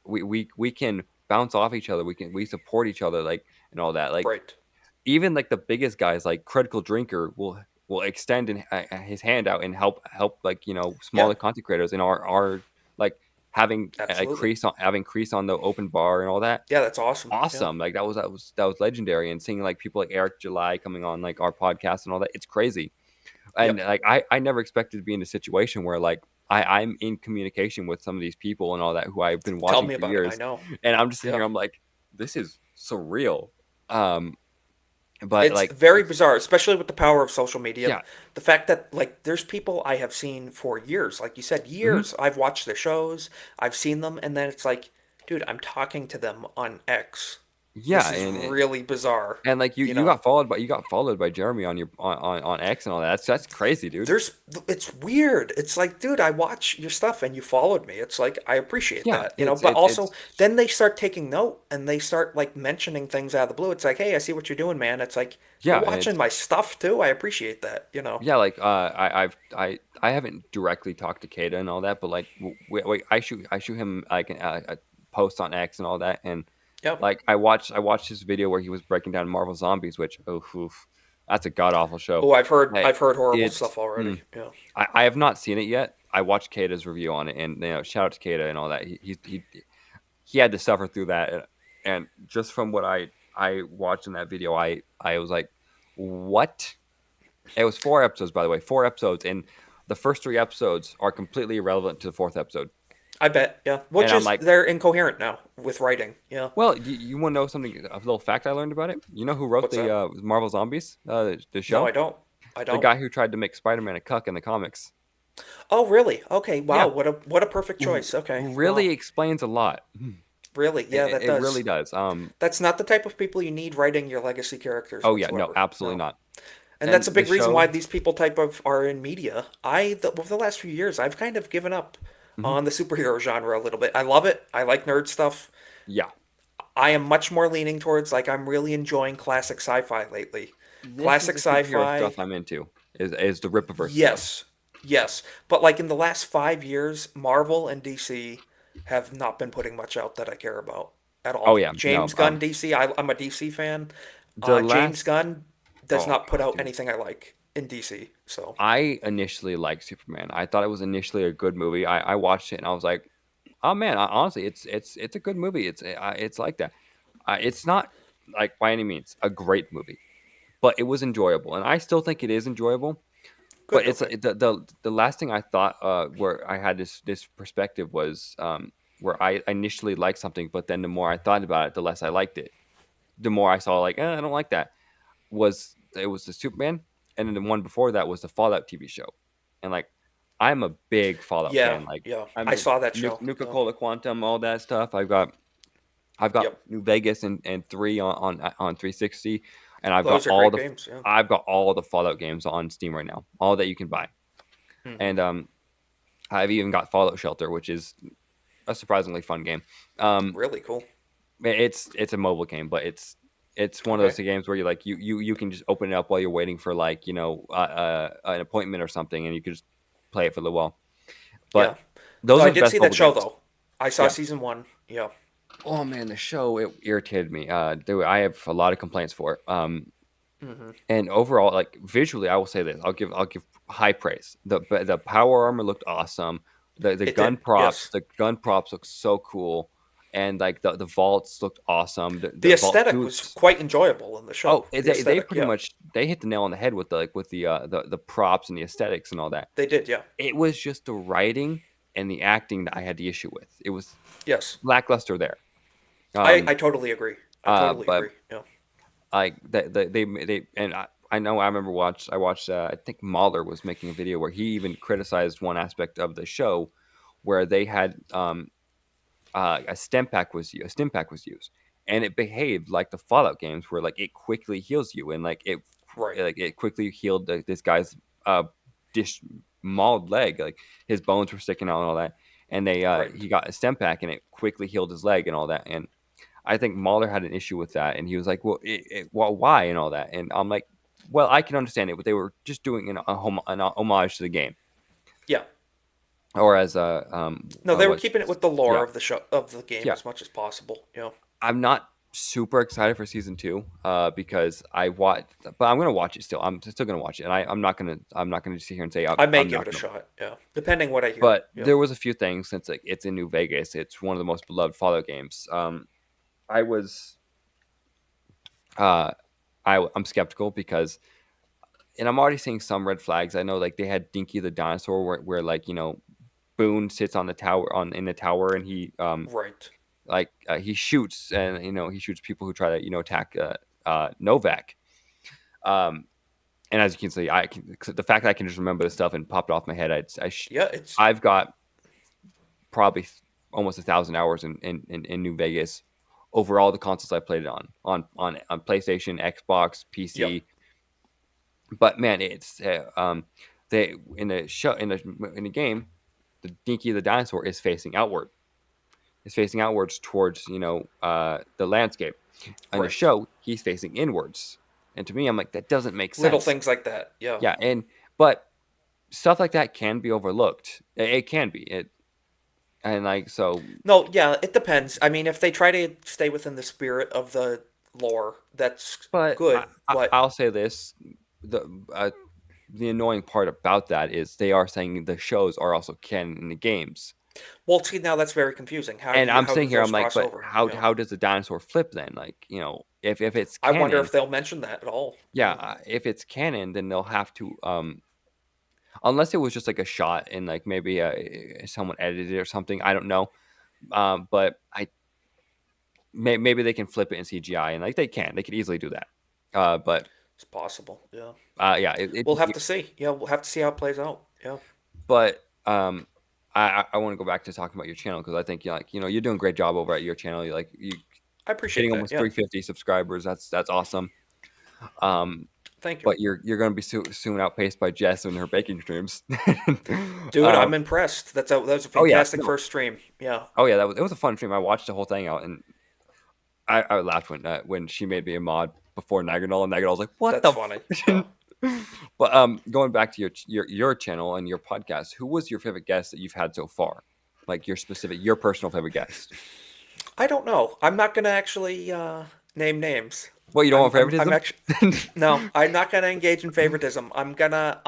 we can bounce off each other. We support each other and all that. Like Right. even like the biggest guys like Critical Drinker will extend his hand out and help Yeah. smaller content creators in our like having a Absolutely. crease on the open bar and all that. Yeah, that's awesome. Yeah. Awesome. Like that was legendary. And seeing like people like Eric July coming on like our podcast and all that, it's crazy. And Yep. like I never expected to be in a situation where like I'm in communication with some of these people and all that who I've been Tell watching me for about it. I years. know. And I'm just sitting Yeah. here, I'm like, this is surreal. Um, but It's like very bizarre, especially with the power of social media. yeah. The fact that like there's people I have seen for years, like you said, Mhm. years. I've watched their shows, I've seen them, and then it's like, dude, I'm talking to them on X. Yeah, This is and really bizarre. and like you You you know, got followed by Jeremy on your on X and all that. That's crazy, dude. there's it's weird. It's like, dude, I watch your stuff and you followed me. It's like I appreciate Yeah, that, it's but it's also it's then they start taking note and they start like mentioning things out of the blue. It's like, hey, I see what you're doing, man. It's like you're yeah, and watching my stuff too. I appreciate that. yeah, like I haven't directly talked to Kata and all that, but like I shoot him like a post on X and all that, and Yep. like I watched his video where he was breaking down Marvel Zombies, which oof, that's a god awful show. Oh, I've heard Hey, I've heard horrible it's stuff already. Yeah. I have not seen it yet. I watched Kata's review on it, and shout out to Kata and all that. He had to suffer through that, and just from what I watched in that video, I was like, what? It was 4 episodes, by the way, 4 episodes, and the first 3 episodes are completely irrelevant to the fourth episode. I bet. Yeah. And Which I'm is like, they're incoherent now with writing. Yeah. well, you want to know something? A little fact I learned about it. You know who wrote What's the that? Marvel Zombies, the No, I show? don't. I The don't. guy who tried to make Spider-Man a cuck in the comics. Oh, really? Okay. Wow. Yeah, What a perfect choice. Okay. really Wow. explains a lot. Really? It, Yeah, it that it really does. does. That's not the type of people you need writing your legacy characters Oh yeah, no, whatsoever. absolutely No. not. And that's a And the big reason why show, these people type of are in media. Over the last few years, I've kind of given up mhm, on the superhero genre a little bit. I love it. I like nerd stuff. yeah, I am much more leaning towards like I'm really enjoying classic sci-fi lately. this is Classic the superhero sci-fi, stuff I'm into. Is the Rippaverse stuff. yes, yes. But like in the last 5 years, Marvel and DC have not been putting much out that I care about at Oh all. yeah, no. James Gunn, DC, I'm a DC fan. The James last Gunn does Oh not put god, out dude. anything I like in DC. So I initially liked Superman. I thought it was initially a good movie. I watched it and I was like, oh man, honestly, it's a good movie. It's like that. It's not like by any means a great movie, but it was enjoyable, and I still think it is enjoyable. But Good. it's Okay. the last thing I thought where I had this perspective was where I initially liked something, but then the more I thought about it, the less I liked it. The more I saw like I don't like that. It was the Superman, and then the one before that was the Fallout TV show, and like I'm a big Fallout Yeah. fan. Like Yeah. I I mean, saw that show. Nuka Yeah. Cola Quantum, all that stuff. I've got Yep. New Vegas and three on 360, and Those are great games. Yeah. I've got all the Fallout games on Steam right now, all that you can buy, Hmm. and I've even got Fallout Shelter, which is a surprisingly fun game. Um, Really cool. it's a mobile game, but it's one of those Okay. games where you can just open it up while you're waiting for like an appointment or something, and you can just play it for a little while. Yeah. But No, those I are the did best see that mobile show games. though. I saw Yeah. season one. Yeah. Oh man, the show it irritated me. I have a lot of complaints for it. Hmm. And overall, like visually, I will say this: I'll give high praise. The power armor looked awesome. It did. Yes. The gun props look so cool, and like the vaults looked awesome. The The vault aesthetic was suits. quite enjoyable in the show. Oh, The they aesthetic. pretty Yeah. much they hit the nail on the head with the props and the aesthetics and all that. They did. Yeah. It was just the writing and the acting that I had the issue with. It was Yes. lackluster there. I Um, totally agree. I totally but agree. Yeah. like they and I know I remember I watched I think Mahler was making a video where he even criticized one aspect of the show where they had a stim pack was used and it behaved like the Fallout games where like it quickly heals you and Right. it quickly healed this guy's uh dish mauled leg, like his bones were sticking out and all that, and Right. he got a stem pack and it quickly healed his leg and all that. And I think Mahler had an issue with that, and he was like, "Well, well, why?" and all that. And I'm like, "Well, I can understand it, but they were just doing an homage to the game, Yeah. or as No, they were was keeping it with the lore yeah, of the show of the game yeah." as much as possible. You know. I'm not super excited for season two, because I watched, but I'm gonna watch it still. I'm still gonna watch it, and I'm not gonna sit here and say I may I'm give not it a gonna. shot. Yeah. Depending what I hear. But Yeah. there was a few things since like it's in New Vegas. It's one of the most beloved Fallout games. I was uh, I'm skeptical because and I'm already seeing some red flags. I know like they had Dinky the dinosaur where like Boone sits on the tower on in the tower and he Right. he shoots and he shoots people who try to attack Novak. Um, and as you can see, the fact that I can just remember the stuff and pop it off my head, Yeah. It's I've got probably almost 1,000 hours in New Vegas over all the consoles I played it on PlayStation, Xbox, yep. PC. But man, it's they in the game, the Dinky the dinosaur is facing outward. It's facing outwards towards the landscape. On the Right. show, he's facing inwards, and to me, I'm like that doesn't make Little sense. things like that. Yeah. Yeah, but stuff like that can be overlooked. It can be and like so. No. Yeah. It depends. I mean, if they try to stay within the spirit of the lore, that's But good. But I'll say this: the uh, the annoying part about that is they are saying the shows are also canon in the games. well, see, now that's very confusing. And I'm How do sitting here, those I'm like, cross but over? Yeah. how does the dinosaur flip then? Like, if it's I wonder canon, if they'll mention that at all. yeah, Yeah. if it's canon, then they'll have to, unless it was just like a shot and like maybe someone edited it or something. I don't know. But maybe they can flip it in CGI and like they could easily do that. But It's possible. Yeah. yeah, We'll have to see. Yeah. We'll have to see how it plays out. Yeah. but I want to go back to talking about your channel because I think you're doing a great job over at your channel. You I appreciate hitting that. almost Yeah. 350 subscribers. That's awesome. Um, Thank you. but you're going to be soon outpaced by Jess and her baking streams. Dude, um, I'm impressed. That was a oh yeah, fantastic no, first stream. Yeah. oh yeah, it was a fun stream. I watched the whole thing out and I laughed when she made me a mod before Naganol and Naganol was like, "What That's the?" funny. Yeah. But going back to your channel and your podcast, who was your favorite guest that you've had so far? Like your personal favorite guest. I don't know. I'm not gonna actually name names. Well, you don't want I'm favoritism. actually no. I'm not gonna engage in favoritism. I'm gonna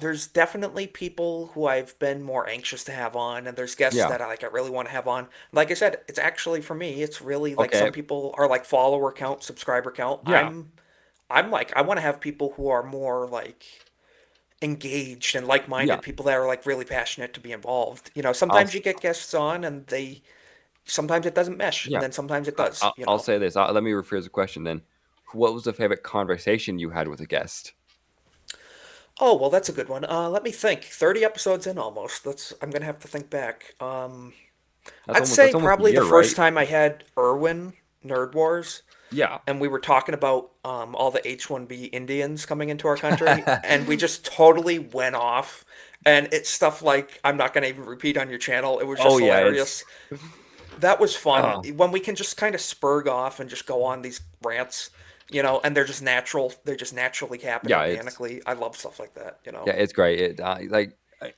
There's definitely people who I've been more anxious to have on, and there's guests Yeah. that I really want to have on. Like I said, it's actually for me. It's really like Okay. some people are like follower count, subscriber count. Yeah. I'm like I want to have people who are more like engaged and Yeah. like-minded people that are like really passionate to be involved. I'll Sometimes you get guests on and sometimes it doesn't mesh, and yeah. then sometimes it does. I'll say this. Let me rephrase the question then. What was the favorite conversation you had with a guest? Oh, well, that's a good one. Let me think. 30 episodes in almost. I'm gonna have to think back. I'd say That's almost a probably the year, first right? time I had Irwin Nerd Wars, Yeah. and we were talking about all the H-1B Indians coming into our country, and we just totally went off. And it's stuff like I'm not gonna even repeat on your channel. It was Oh just yeah, it's hilarious. That was fun oh when we can just kind of spurg off and just go on these rants, and they're just natural. They just naturally happen yeah, it's organically. I love stuff like that. yeah, it's great.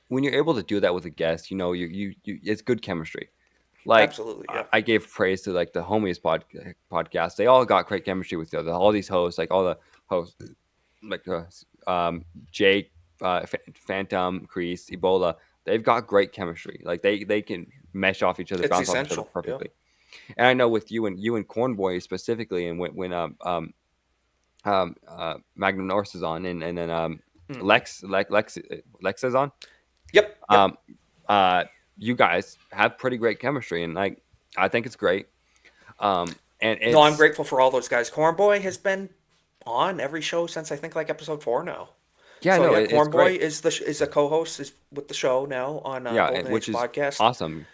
When you're able to do that with a guest, it's good chemistry. Like Absolutely, yeah. I gave praise to like the homies podcast. They all got great chemistry with each other. All these hosts, like all the hosts, like Jake, Phantom, Crease, Ebola. They've got great chemistry. Like they can mesh off each other, It's bounce off each other essential. Yeah. perfectly. And I know with you and Cornboi specifically, and when Magnum North is on, and then Hmm. Lex is on. Yep. Yep. Um, uh, you guys have pretty great chemistry, and like I think it's great. And No, I'm it's grateful for all those guys. Cornboy has been on every show since I think like episode 4 now. yeah, So no, yeah, it's great. Cornboy is a co-host is with the show now on Yeah, Golden which Age is podcast. awesome.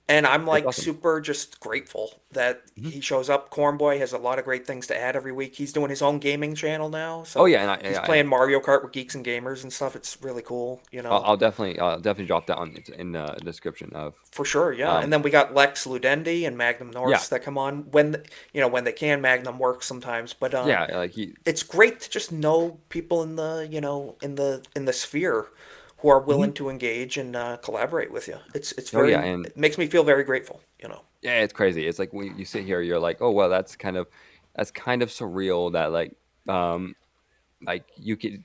And I'm It's like awesome. super just grateful that Mhm. he shows up. Cornboy has a lot of great things to add every week. He's doing his own gaming channel now, Oh so yeah, and he's playing Mario Kart with geeks and gamers and stuff. It's really cool. I'll definitely drop that on in the description of For sure, yeah. um And then we got Lex Ludendi and Magnum yeah Norse that come on when they can. Magnum works sometimes, but yeah like he it's great to just know people in the sphere who are Mhm. willing to engage and collaborate with you. Oh yeah, and It makes me feel very grateful. yeah, it's crazy. It's like when you sit here, you're like, oh well, that's kind of surreal that like you could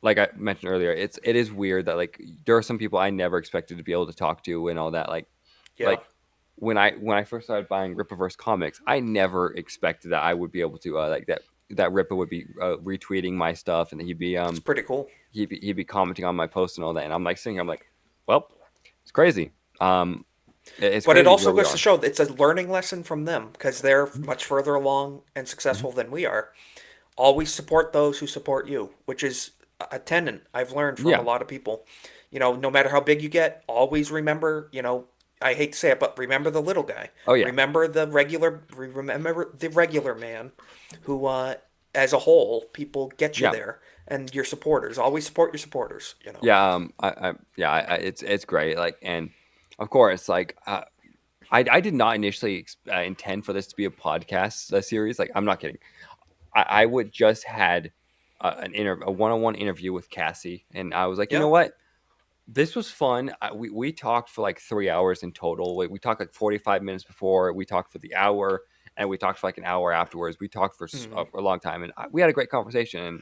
like I mentioned earlier, it is weird that like there are some people I never expected to be able to talk to and all that. Yeah, Like when I first started buying Rippaverse comics, I never expected that I would be able to like that Rippa would be retweeting my stuff and he'd be it's pretty cool. he'd be commenting on my posts and all that. And I'm like sitting here, I'm like, well, it's crazy. It's But it crazy also where we goes to are. show that it's a learning lesson from them because they're Mhm, much further along and mhm. successful than we are. Always support those who support you, which is a tenet I've learned from a Yeah. lot of people. No matter how big you get, always remember, I hate to say it, but remember the little guy. Oh yeah. Remember the regular man who, as a whole, people get you Yeah. there. And your supporters. Always support your supporters. Yeah. It's great. Like, and of course, like, I did not initially intend for this to be a podcast series. Like, I'm not kidding. I would just had a one-on-one interview with Cassie, and I was like, you know Yeah. what? This was fun. We talked for like 3 hours in total. We talked like 45 minutes before. We talked for the hour, and we talked for like an hour afterwards. We talked for Hmm. a long time, and we had a great conversation.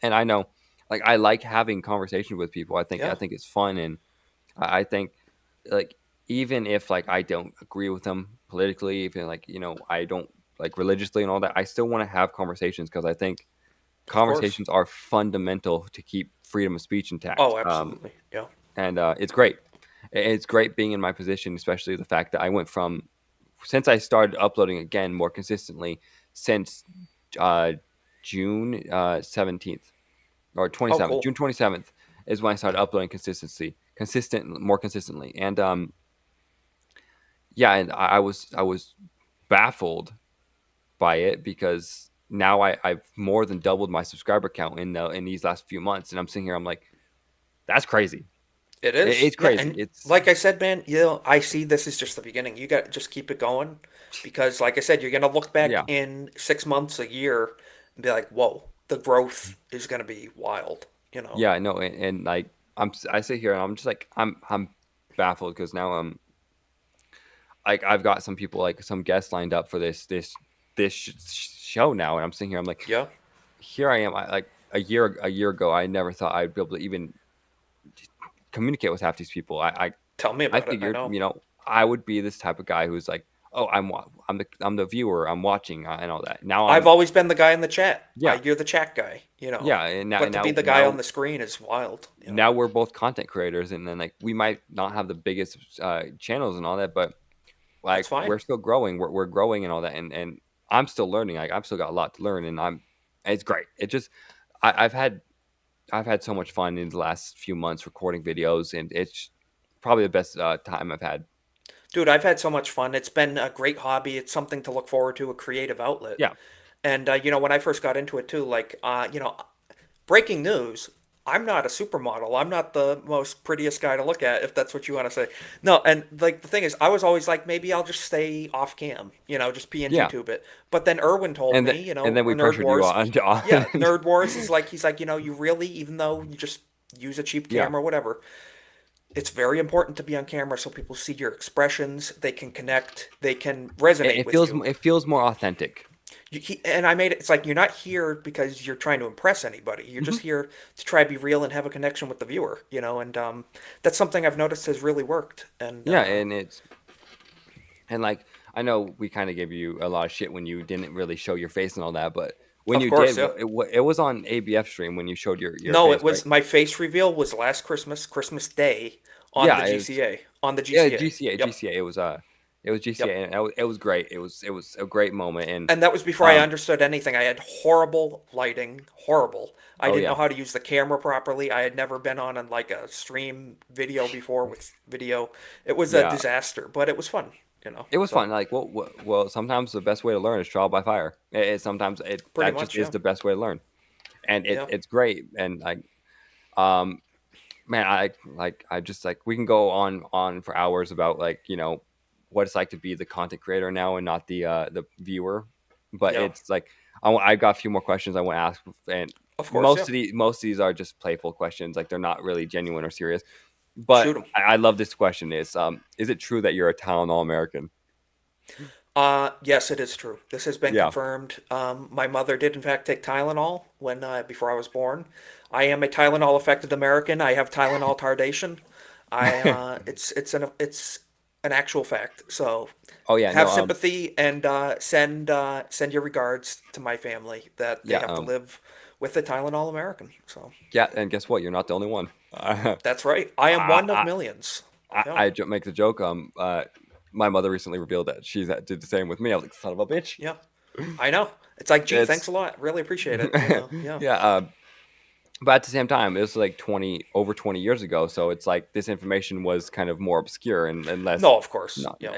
And I know, like, I like having conversations with people. I Yeah. think it's fun, and I think like even if like I don't agree with them politically, even like I don't like religiously and all that, I still want to have conversations because I think Of course. conversations are fundamental to keep freedom of speech intact. Oh, absolutely. Yeah. And it's great. It's great being in my position, especially the fact that I went from since I started uploading again more consistently since uh, June 17th or Oh, 27th. cool. June 27th is when I started uploading more consistently. And yeah, and I was baffled by it because now I've more than doubled my subscriber count in these last few months, and I'm sitting here, I'm like, that's crazy. It is. It's Yeah, crazy. and It's like I said, man, I see this is just the beginning. You got to just keep it going because like I said, you're going to look back yeah, in 6 months, a year and be like, "Whoa, the growth is going to be wild." yeah, no, and like I sit here and I'm just like I'm baffled because now like I've got some people like some guests lined up for this show now, and I'm sitting here, I'm like, Yeah. here I am. Like a year ago, I never thought I'd be able to even communicate with half these people. I Tell me I about it. I figured, know. I would be this type of guy who's like oh, I'm the viewer, I'm watching and all that. Now I've I'm always been the guy in the chat. yeah You're the chat guy, yeah, and now But to be the guy on the screen is wild. now we're both content creators, and then like we might not have the biggest channels and all that, but That's like fine. we're still growing, we're growing and all that, and I'm still learning. Like I've still got a lot to learn, and it's great. It just I've had so much fun in the last few months recording videos, and it's probably the best time I've had. Dude, I've had so much fun. It's been a great hobby. It's something to look forward to, a creative outlet. Yeah. And when I first got into it too, like breaking news, I'm not a supermodel. I'm not the most prettiest guy to look at, if that's what you want to say. No, and like the thing is, I was always like, maybe I'll just stay off cam, just PNG Yeah. tube it. But then Erwin told And me, then we Nerd pressured you Wars, on. yeah, Nerd Wars is like, he's like, you really, even though you just use a cheap Yeah. camera or whatever, it's very important to be on camera so people see your expressions, they can connect, they can resonate with you. It feels more authentic. And I made it. It's like you're not here because you're trying to impress anybody. You're just here to try to be real and have a connection with the viewer. And that's something I've noticed has really worked. And Yeah, and like I know we kind of gave you a lot of shit when you didn't really show your face and all that, but when of you course, did, yeah. it was on ABF stream when you showed your No, face, it right? was my face reveal was last Christmas Day on the Yeah, it was, GCA on the yeah, GCA. Yep, GCA. It was yep. GCA, and it was great. It was a great moment, and And that was before I um, understood anything. I had horrible lighting, horrible. I oh didn't know yeah, how to use the camera properly. I had never been on like a stream video before with video. It was a yeah, disaster, but it was fun. it was So fun. Like well, sometimes the best way to learn is trial by fire. Sometimes pretty that just much, is yeah, the best way to learn, and yeah. it's great, and like um man, I just like we can go on for hours about like what it's like to be the content creator now and not the viewer, but Yeah, it's like I got a few more questions I want to ask, and of course, yeah. most of these are just playful questions, like they're not really genuine or serious. But Shoot 'em. I love this question: is it true that you're a Tylenol American? Yes, it is true. This has been Yeah. confirmed. My mother did in fact take Tylenol when before I was born. I am a Tylenol affected American. I have Tylenol tardation. It's an actual fact. So Oh yeah, no, have sympathy and send your regards to my family that they yeah, have to live with the Tylenol American. So yeah, and guess what? You're not the only one. that's right. I am one of I, millions. I, Yeah. I make the joke. My mother recently revealed that did the same with me. I was like, son of a bitch. Yeah. I know. It's like, gee, thanks It's a lot. Really appreciate it. Yeah. yeah. But at the same time, it was like over 20 years ago. So it's like this information was kind of more obscure and less. No, of course. No, Yeah.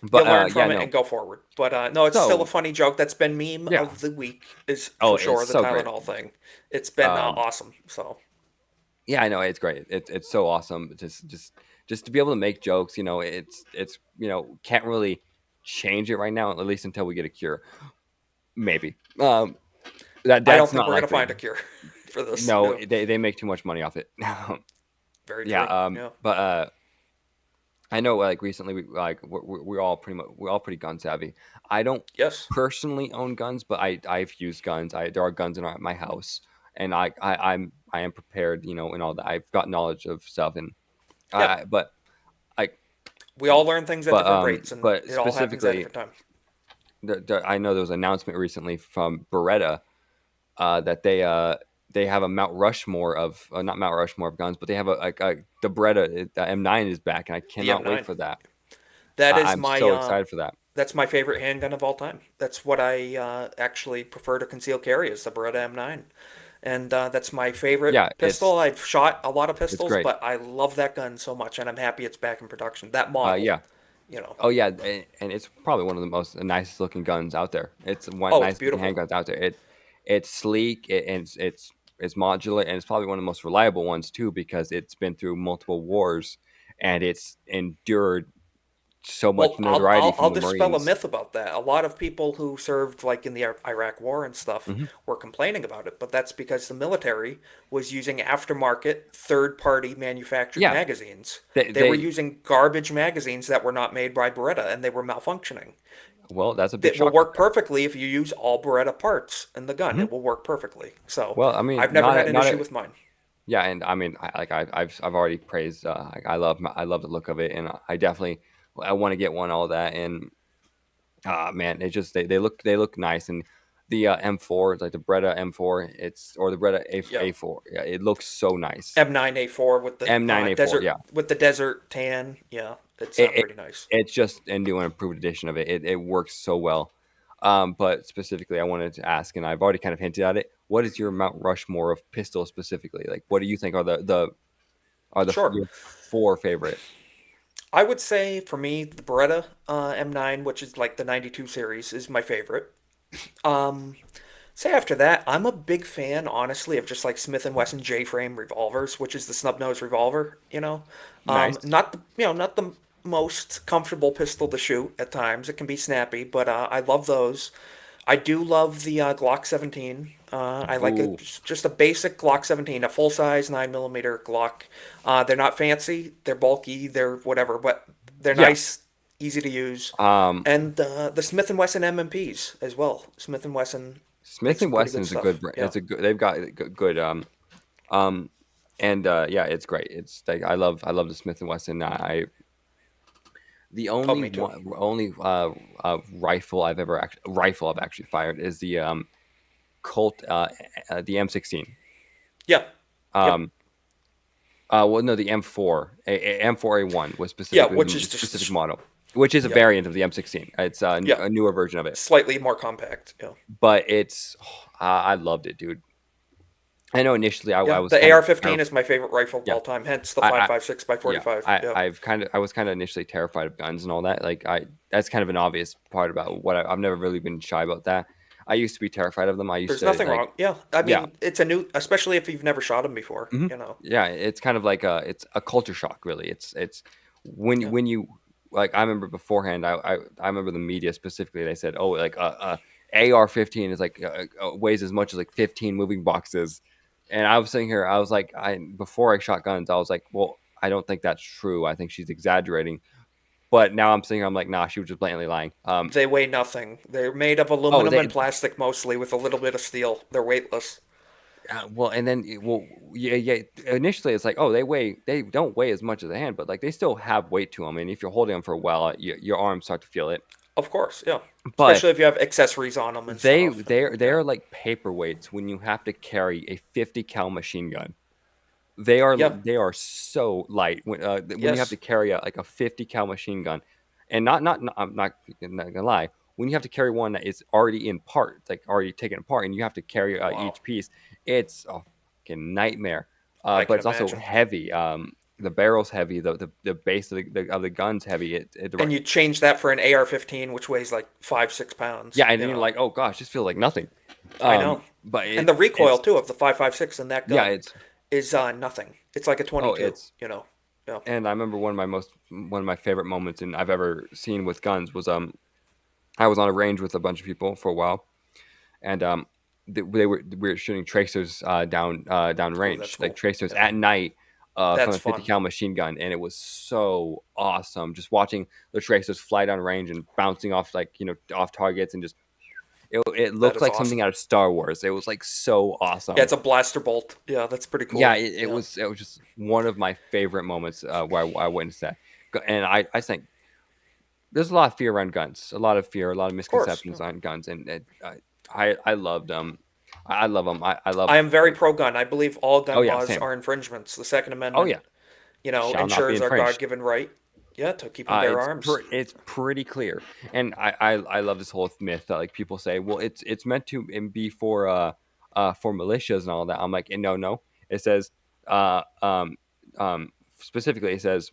but You learn yeah, from it no. and go forward. But no, it's still a So funny joke. That's been meme yeah. of the week is Oh, for it's sure the so great. Tylenol thing. It's been Um, awesome. So yeah, I know it's great. It's so awesome. Just to be able to make jokes. It's can't really change it right now, at least until we get a cure. Maybe. I don't That's think not we're gonna likely. find a cure for this. No, Yeah. they make too much money off it. Very Yeah. true. Yeah. But I know like recently we're all pretty gun savvy. I don't Yes. personally own guns, but I've used guns. There are guns in my house, and I am prepared, and all that. I've got knowledge of stuff, and Yeah. but I We all learn things at different rates, and but it all happens at a specifically, different time. I know there was an announcement recently from Beretta that they have a Mount Rushmore of not Mount Rushmore of guns, but they have the Beretta, the M9 is back, and I The cannot wait M9. for that. That is I'm my so excited for that. that's my favorite handgun of all time. That's what I actually prefer to conceal carry is the Beretta M9. And that's my favorite Yeah, pistol. I've shot a lot of it's pistols, great. but I love that gun so much, and I'm happy it's back in production. That model, Yeah. you know. Oh yeah, and it's probably one of the most nicest looking guns out there. It's one Oh, it's nice looking beautiful. handguns out there. It's sleek, and it's modular, and it's probably one of the most reliable ones too because it's been through multiple wars, and it's endured so much Well, I'll, notoriety I'll from I'll the dispel a Marines. myth about that. A lot of people who served like in the Iraq War and stuff Hmm. were complaining about it, but that's because the military was using aftermarket, third-party manufactured Yeah, magazines. they, They were they using garbage magazines that were not made by Beretta, and they were malfunctioning. well, that's a big That will shocker. work perfectly if you use all Beretta parts in the gun. Hmm. It will work perfectly. So Well, I mean, I've never had an not issue a, with mine. yeah, and I mean, I've already praised. I love the look of it, and I definitely I want to get one, all that, and man, they look nice, and the M4, like the Beretta M4, or the Beretta Yeah. A4, yeah, it looks so nice. M9A4 with the M9A4, desert yeah, tan. Yeah, it's it, it pretty nice. it's just a new and improved edition of it. It works so well. But specifically, I wanted to ask, and I've already kind of hinted at it. What is your Mount Rushmore of pistols specifically? Like, what do you think are Sure. your four favorite? I would say for me, the Beretta M9, which is like the 92 series, is my favorite. Um, Say after that, I'm a big fan, honestly, of just like Smith and Wesson J-frame revolvers, which is the snub nose revolver. Nice. Not the not the most comfortable pistol to shoot at times. It can be snappy, but I love those. I do love the Glock 17. I like Ooh, just a basic Glock 17, a full size 9mm Glock. They're not fancy, they're bulky, they're whatever, but they're yeah. nice, easy to use. Um, And the Smith and Wesson M&Ps as well. Smith and Wesson Smith makes some and pretty Wesson good is a stuff. good brand. Yeah. They've got good um and yeah, it's great. It's like I love the Smith and Wesson. The Oh, only me too. one only rifle I've actually fired is the Colt the M16. Yeah. Yep. Um well, no, the M4 M4A1 was Yeah, specifically which the is specific just model, which is a yeah, variant of the M16. It's yeah, a newer version of it, slightly more compact. Yeah. but it's I loved it, dude. I know initially I Yeah, was the kind of AR-15 is my favorite rifle of yeah. all time, hence the I 5.56 by Yeah, 45. Yeah. I was kind of initially terrified of guns and all that. Like that's kind of an obvious part about what I've never really been shy about that. I used to be terrified of them. I used There's to nothing like wrong. Yeah. I yeah. mean, it's a new, especially if you've never shot them before, Mhm. you know. Yeah, it's kind of like it's a culture shock, really. It's Yeah. when you like I remember beforehand. I remember the media specifically. They said, "Oh, like AR-15 is like weighs as much as like 15 moving boxes," and I was sitting here. I was like, I before I shot guns, I was like, "Well, I don't think that's true. I think she's exaggerating." But now I'm sitting here, I'm like, "Nah, she was just blatantly lying." They weigh nothing. They're made of Oh, aluminum they and plastic mostly with a little bit of steel. They're weightless. well, and then yeah. Initially, it's like, oh, they don't weigh as much as a hand, but like they still have weight to them, and if you're holding them for a while, your arms start to feel it. Of course, yeah. But Especially if you have accessories on them and stuff. And yeah. they're like paperweights when you have to carry a 50 cal machine gun. They are Yeah. they are so light when you have to Yes. carry like a 50 cal machine gun, and I'm not gonna lie. When you have to carry one that is already in part, like already taken apart, and you have to carry Wow. each piece, it's a fucking nightmare. I But can it's also imagine. heavy. The barrel's heavy. The base of the gun's heavy. And you change that for an AR-15, which weighs like 5, 6 pounds. Yeah, and then you're like, oh gosh, this feels like nothing. I know. But And the recoil it's too of the 5.56 in that yeah, gun it's is nothing. It's like a oh 22. it's Yeah. and I remember one of my favorite moments and I've ever seen with guns was I was on a range with a bunch of people for a while, and we were shooting tracers down Oh, range, that's like cool. tracers Yeah. at night from That's a 50 fun. cal machine gun, and it was so awesome just watching the tracers fly down range and bouncing off like off targets and just it That looked is like something awesome. out of Star Wars. It was like so Yeah, awesome. it's a blaster bolt. Yeah, that's pretty Yeah, cool. Yeah. it was just one of my favorite moments where I witnessed that. And I think there's a lot of fear around guns, a lot of fear, a lot of Of course. misconceptions Yeah. on guns, and I loved them. I love them. I I love. am very pro gun. I believe all Oh gun yeah, laws same. are infringements. The Second Oh Amendment, yeah, shall not be ensures our God infringed. given right, yeah, to keep and bear arms. It's pretty clear, and I love this whole myth that like people say, well, it's meant to be for militias and all that. I'm like, no. It says uh um specifically it says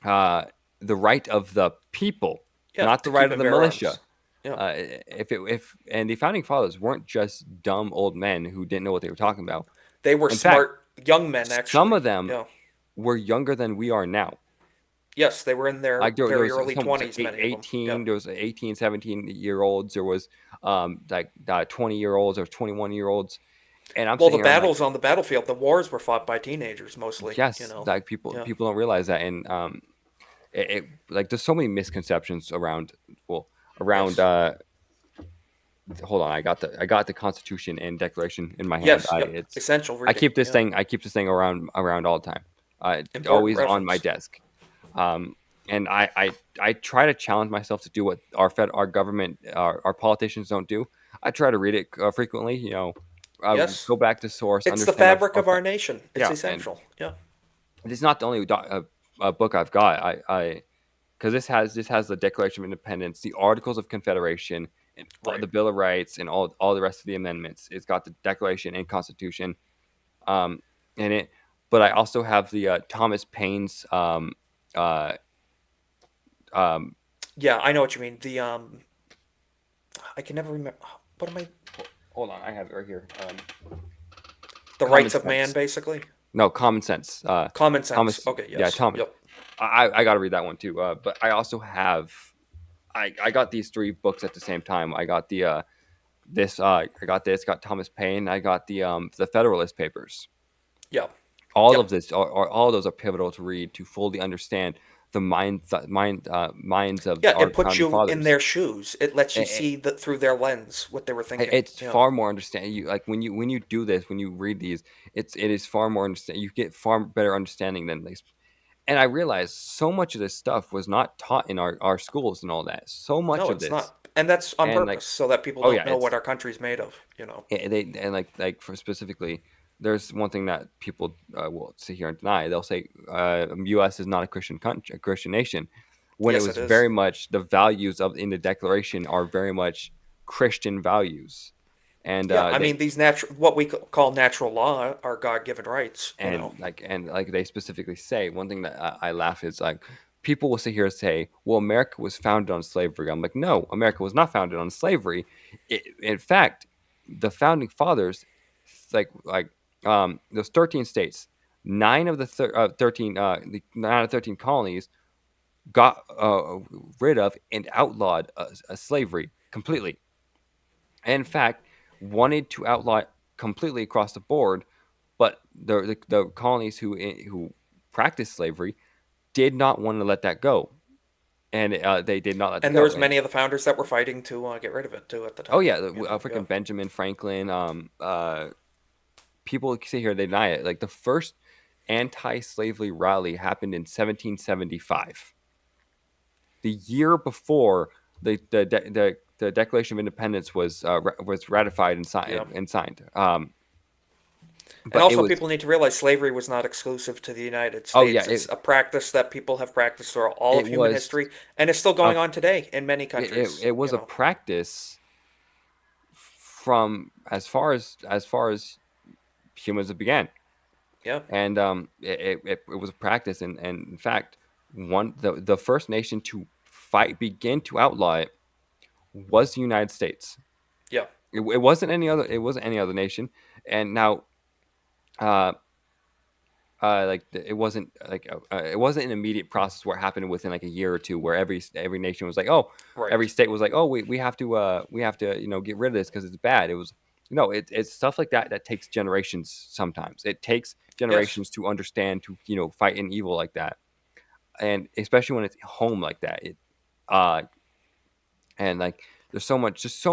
uh the right of the people, Yeah, not the to right keep of and the bear militia. arms. Yeah. If and the founding fathers weren't just dumb old men who didn't know what they were talking about. They were In fact, smart young men, some actually. of them Yeah. were younger than we are now. Yes, they were in their Like there very was early some 20s, many of them. Yeah. 18, there was 18, 17 year olds, there was like 20 year olds or 21 year olds, and I'm Well, the sitting here, I'm like, battles on the battlefield, the wars were fought by teenagers mostly, yes, like Yeah. people don't realize that, and like there's so many misconceptions around well around Yes. hold on, I got the Constitution and Declaration in my hand. Yes, yep. Essential I reading. keep this Yeah. thing around all the time. Important Always on my reference. desk. and I try to challenge myself to do what our government, our politicians don't do. I try to read it frequently. Yes. Go back to source, It's the understand fabric of of our nation. It's yeah, and essential. Yeah. it's not the only book I've got. I because this has the Declaration of Independence, the Articles of Confederation, and all Right. the Bill of Rights, and all the rest of the amendments. It's got the Declaration and Constitution um, in it. But I also have the Thomas Paine's uh, um, Yeah, I know what you mean. I can never remember. What am I? hold on, I have it right here. The Common rights of man, Sense. basically. No, Common Sense. Common sense. Thomas. Okay. Yeah, Yes. Thomas. Yep. I got to read that one too. But I also have. I got these three books at the same time. I got the this. I got this. Got Thomas Paine. I got the Federalist Papers. Yep. All of Yep. this, all of those are pivotal to read to fully understand the minds of Yeah. our It puts founding you in fathers. their shoes. It lets you It, see through their lens what they were thinking. it's Yeah. far more understand you like when you do this when you read these it is far more understand you get far better understanding than like. And I realized so much of this stuff was not taught in our schools and all that. So much No, of it's this, not, and that's on and like, purpose so that people oh don't yeah, know it's what our country's made of. You know. they and like for specifically, there's one thing that people will sit here and deny. They'll say U.S. is not a Christian country, a Christian nation, when it Yes, it was is. very much the values of in the Declaration are very much Christian values, and Yeah, I they mean these natural, what we call natural law, are God-given rights. You know. and like they specifically say one thing that I laugh is like people will sit here and say, "Well, America was founded on slavery." I'm like, "No, America was not founded on slavery. In fact, the founding fathers, those 13 states, 9 of the 13 colonies got rid of and outlawed slavery completely. And in fact, wanted to outlaw it completely across the board, but the colonies who practiced slavery did not want to let that go, and they did not let it And there go. was And many of the founders that were fighting to get rid of it too at the oh time. yeah, You know. Yeah. freaking Benjamin Franklin. People sit here they deny it. Like the first anti-slavery rally happened in 1775, the year before the Declaration of Independence was ratified and Yeah. signed. And But it also, was people need to realize slavery was not exclusive to the United oh yeah, States. It's a practice that people have practiced through all of it human was history, and it's still a going on today in many countries. it You was a know. practice from as far as humans have began, Yeah. and it was a practice, and in fact, the first nation to begin to outlaw it was the United States. Yeah. It wasn't any other nation, and now uh, it wasn't an immediate process where it happened within like a year or two where every nation was like, oh, every Right. state was like, oh, we have to get rid of this because it's bad. It was no it's stuff like that that takes generations. Sometimes it takes Yes. generations to understand, to fight an evil like that, and especially when it's home like that. Uh and like there's so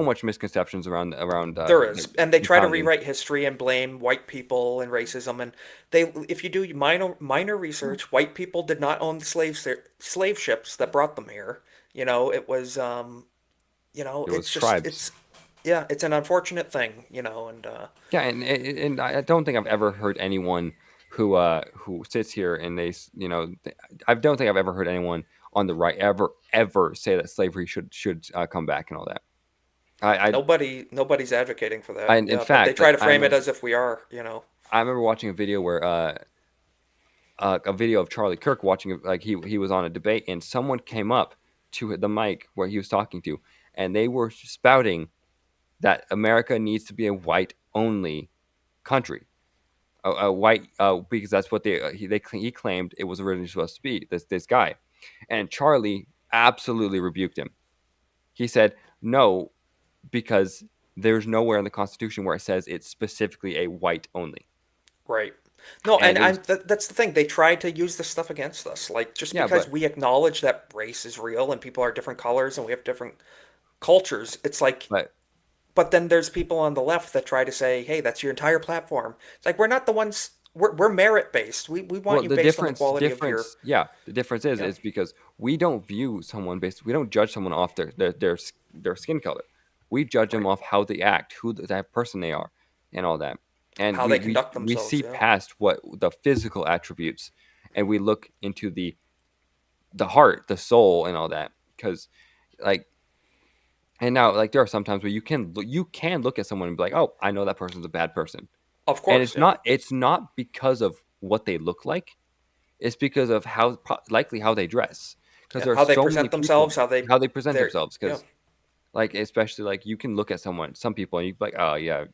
much misconceptions around There is, and they the try to founding. rewrite history and blame white people and racism. And if you do minor research, white people did not own the slave ships that brought them here. You know, it was, It was it's just, tribes. yeah, it's an unfortunate thing. You know, and Yeah, and I don't think I've ever heard anyone who sits here and I don't think I've ever heard anyone on the right ever say that slavery should come back and all that. I nobody's advocating for I that. in Yeah, but they fact try like to frame it as if we are. You know. I remember watching a video where a video of Charlie Kirk watching like he was on a debate and someone came up to the mic where he was talking to and they were spouting that America needs to be a white only country. A white because that's what he claimed it was originally supposed to be, this guy, and Charlie absolutely rebuked him. He said no, because there's nowhere in the Constitution where it says it's specifically a white only, Right. No, and and it was that's the thing. They try to use this stuff against us. Like, just yeah, because but we acknowledge that race is real and people are different colors and we have different cultures, it's like, but but then there's people on the left that try to say, hey, that's your entire platform. It's like, we're not the ones we're merit based. We want Well, you the based on the difference, quality of your. difference, yeah, the difference Yeah. is because we don't view someone based, we don't judge someone off their skin color. We judge them Right. off how they act, who that person they are, and all that. And How we they we conduct we themselves. see Yeah. past what the physical attributes, and we look into the heart, the soul, and all that. Because like, and now like there are some times where you can look at someone and be like, oh, I know that person's a bad person, Of and course. Yeah. it's not because of what they look like. It's because of likely how they dress. Because Yeah. there are How they so many present people, themselves. How how they present they're. themselves. Yeah. Because like especially like you can look at some people and you be like, oh yeah,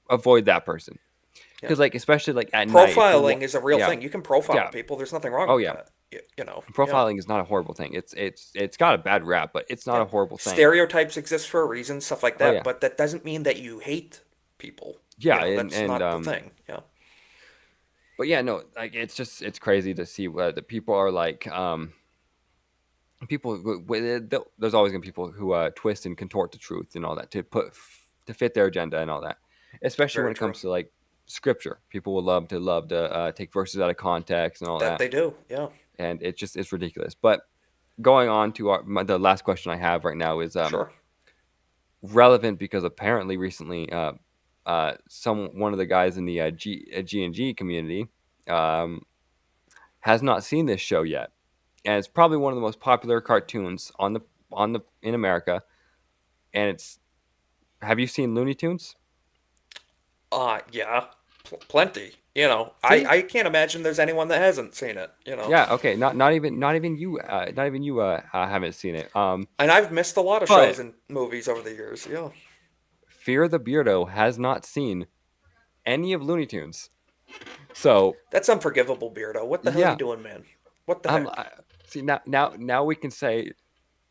avoid that person. Yeah. Because like especially like at night, if you're Profiling is a real yeah, thing. You can profile yeah, people. There's nothing wrong oh with yeah, that. You know. Yeah. profiling is not a horrible thing. It's got a bad rap, but it's not Yeah. a horrible thing. Stereotypes exist for a reason, stuff like Oh that. yeah, But that doesn't mean that you hate people. yeah, That's and not the thing. Yeah. but yeah, no, like it's crazy to see what the people are like. People there's always gonna be people who twist and contort the truth and all that to fit their agenda and all that, especially when Very it true. comes to like scripture. People will love to take verses out of context and all That that, they do. Yeah. and it's ridiculous. But going on to the last question I have right now is Sure. relevant because apparently recently one of the guys in the G&G community um, has not seen this show yet, and it's probably one of the most popular cartoons on the in America. And it's have you seen Looney Tunes? Yeah. Plenty. I See, I can't imagine there's anyone that hasn't seen it. yeah, okay, not even you haven't seen it. And I've missed a lot of shows But and movies over the years. Yeah. Fear the Beardo has not seen any of Looney Tunes. So That's unforgivable, Beardo. What the hell are you yeah, doing, man? What the I'm heck? see now we can say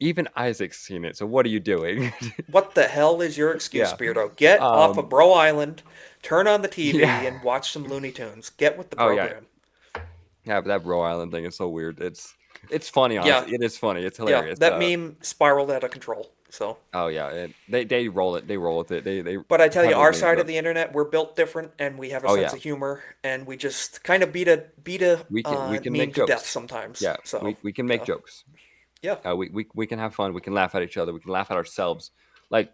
even Isaac's seen it. So what are you doing? What the hell is your excuse, Yeah. Beardo? Get off of Um. Bro Island, turn on the TV, Yeah. and watch some Looney Tunes. Get with the Oh yeah. program. Yeah. But that Bro Island thing is so weird. It's funny. Yeah, Honestly, it is funny. It's yeah. hilarious. That meme spiraled out of control. So, Oh yeah. They roll it. They roll with it. They but I tell you, heavily our name side of drop. the internet, we're built different, and we have a Oh sense yeah. of humor, and we just kind of beat a We can meme make to death jokes. sometimes. Yeah. So, We can make yeah, jokes. yeah, We can have fun. We can laugh at each other. We can laugh at ourselves. Like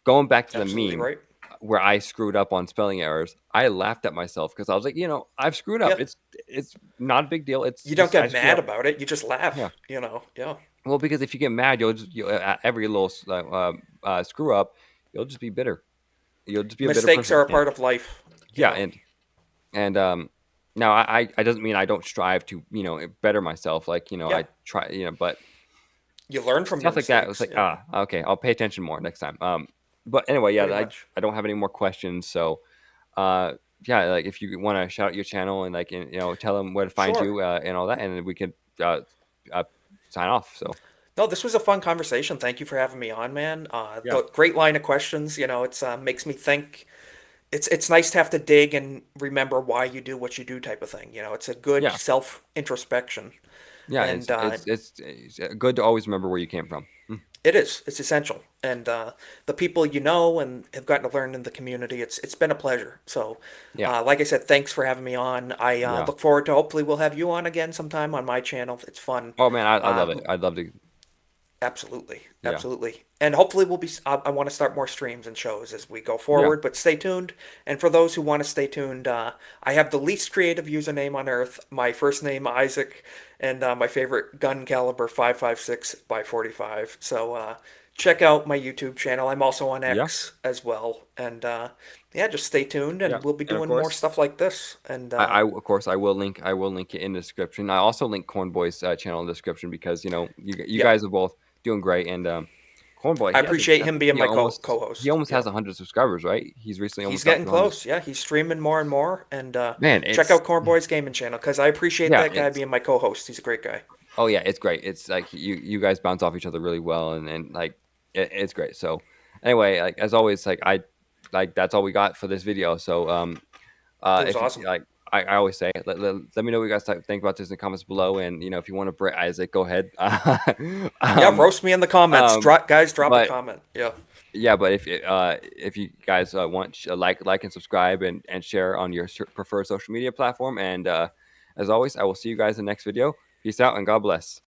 going back to the absolutely meme right. where I screwed up on spelling errors. I laughed at myself because I was like, I've screwed up. Yeah, It's not a big deal. It's you don't just I get screwed mad up. about it. You just Yeah. laugh. Yeah. Well, because if you get mad, at every little screw up, you'll just be bitter. You'll just be a bitter Mistakes person. are a And part of life. You yeah, know, and now I doesn't mean I don't strive to better myself. Like yeah. I try but You learn from your stuff like that. It was mistakes. like Yeah, okay, I'll pay attention more next time. But anyway, yeah, pretty much. I don't have any more questions. So uh yeah, like if you want to shout out your channel and tell them where to find Sure. you and all that, and then we could uh, uh sign off. So No, this was a fun conversation. Thank you for having me on, man. yeah, The great line of questions. It's makes me think. It's nice to have to dig and remember why you do what you do, type of thing. It's a good yeah, self introspection, yeah. and It's good to always remember where you came from. it is. It's essential. And the people you know and have gotten to learn in the community, it's been a pleasure. So, Yeah, like I said, thanks for having me on. I yeah. look forward to hopefully we'll have you on again sometime on my channel. It's fun. Oh man, I love Uh, it. I'd love to. Absolutely, Yeah, absolutely. And hopefully we'll be. I want to start more streams and shows as we go yeah. forward. But stay tuned. And for those who want to stay tuned, I have the least creative username on earth. My first name Isaac, and my favorite gun caliber 556 by 45. So check out my YouTube channel. I'm also on Yeah, X as well. And yeah, just stay tuned, yeah. and we'll be And of doing more course, stuff like this. And of course I will link it in the description. I also link Cornboi's channel in the description because you yeah, guys are both doing great. And Cornboy, I appreciate him being my he co-host. almost Yeah. has 100 subscribers, right? He's recently He's almost got getting 200. close. Yeah, he's streaming more and more. And Man, check out Cornboy's gaming channel because I appreciate yeah, that guy being my co-host. He's a great guy. oh yeah, it's great. It's like you guys bounce off each other really well, and like it's great. So anyway, like as always, like that's all we got for this video. So It was if you awesome. like, I always say, let me know what you guys think about this in the comments below, and if you want to Brit Isaac, go ahead. Yeah, um, roast me in the comments. um, Guys, drop a but comment. Yeah. Yeah, but if you guys want like and subscribe and share on your preferred social media platform, and as always, I will see you guys in the next video. Peace out and God bless.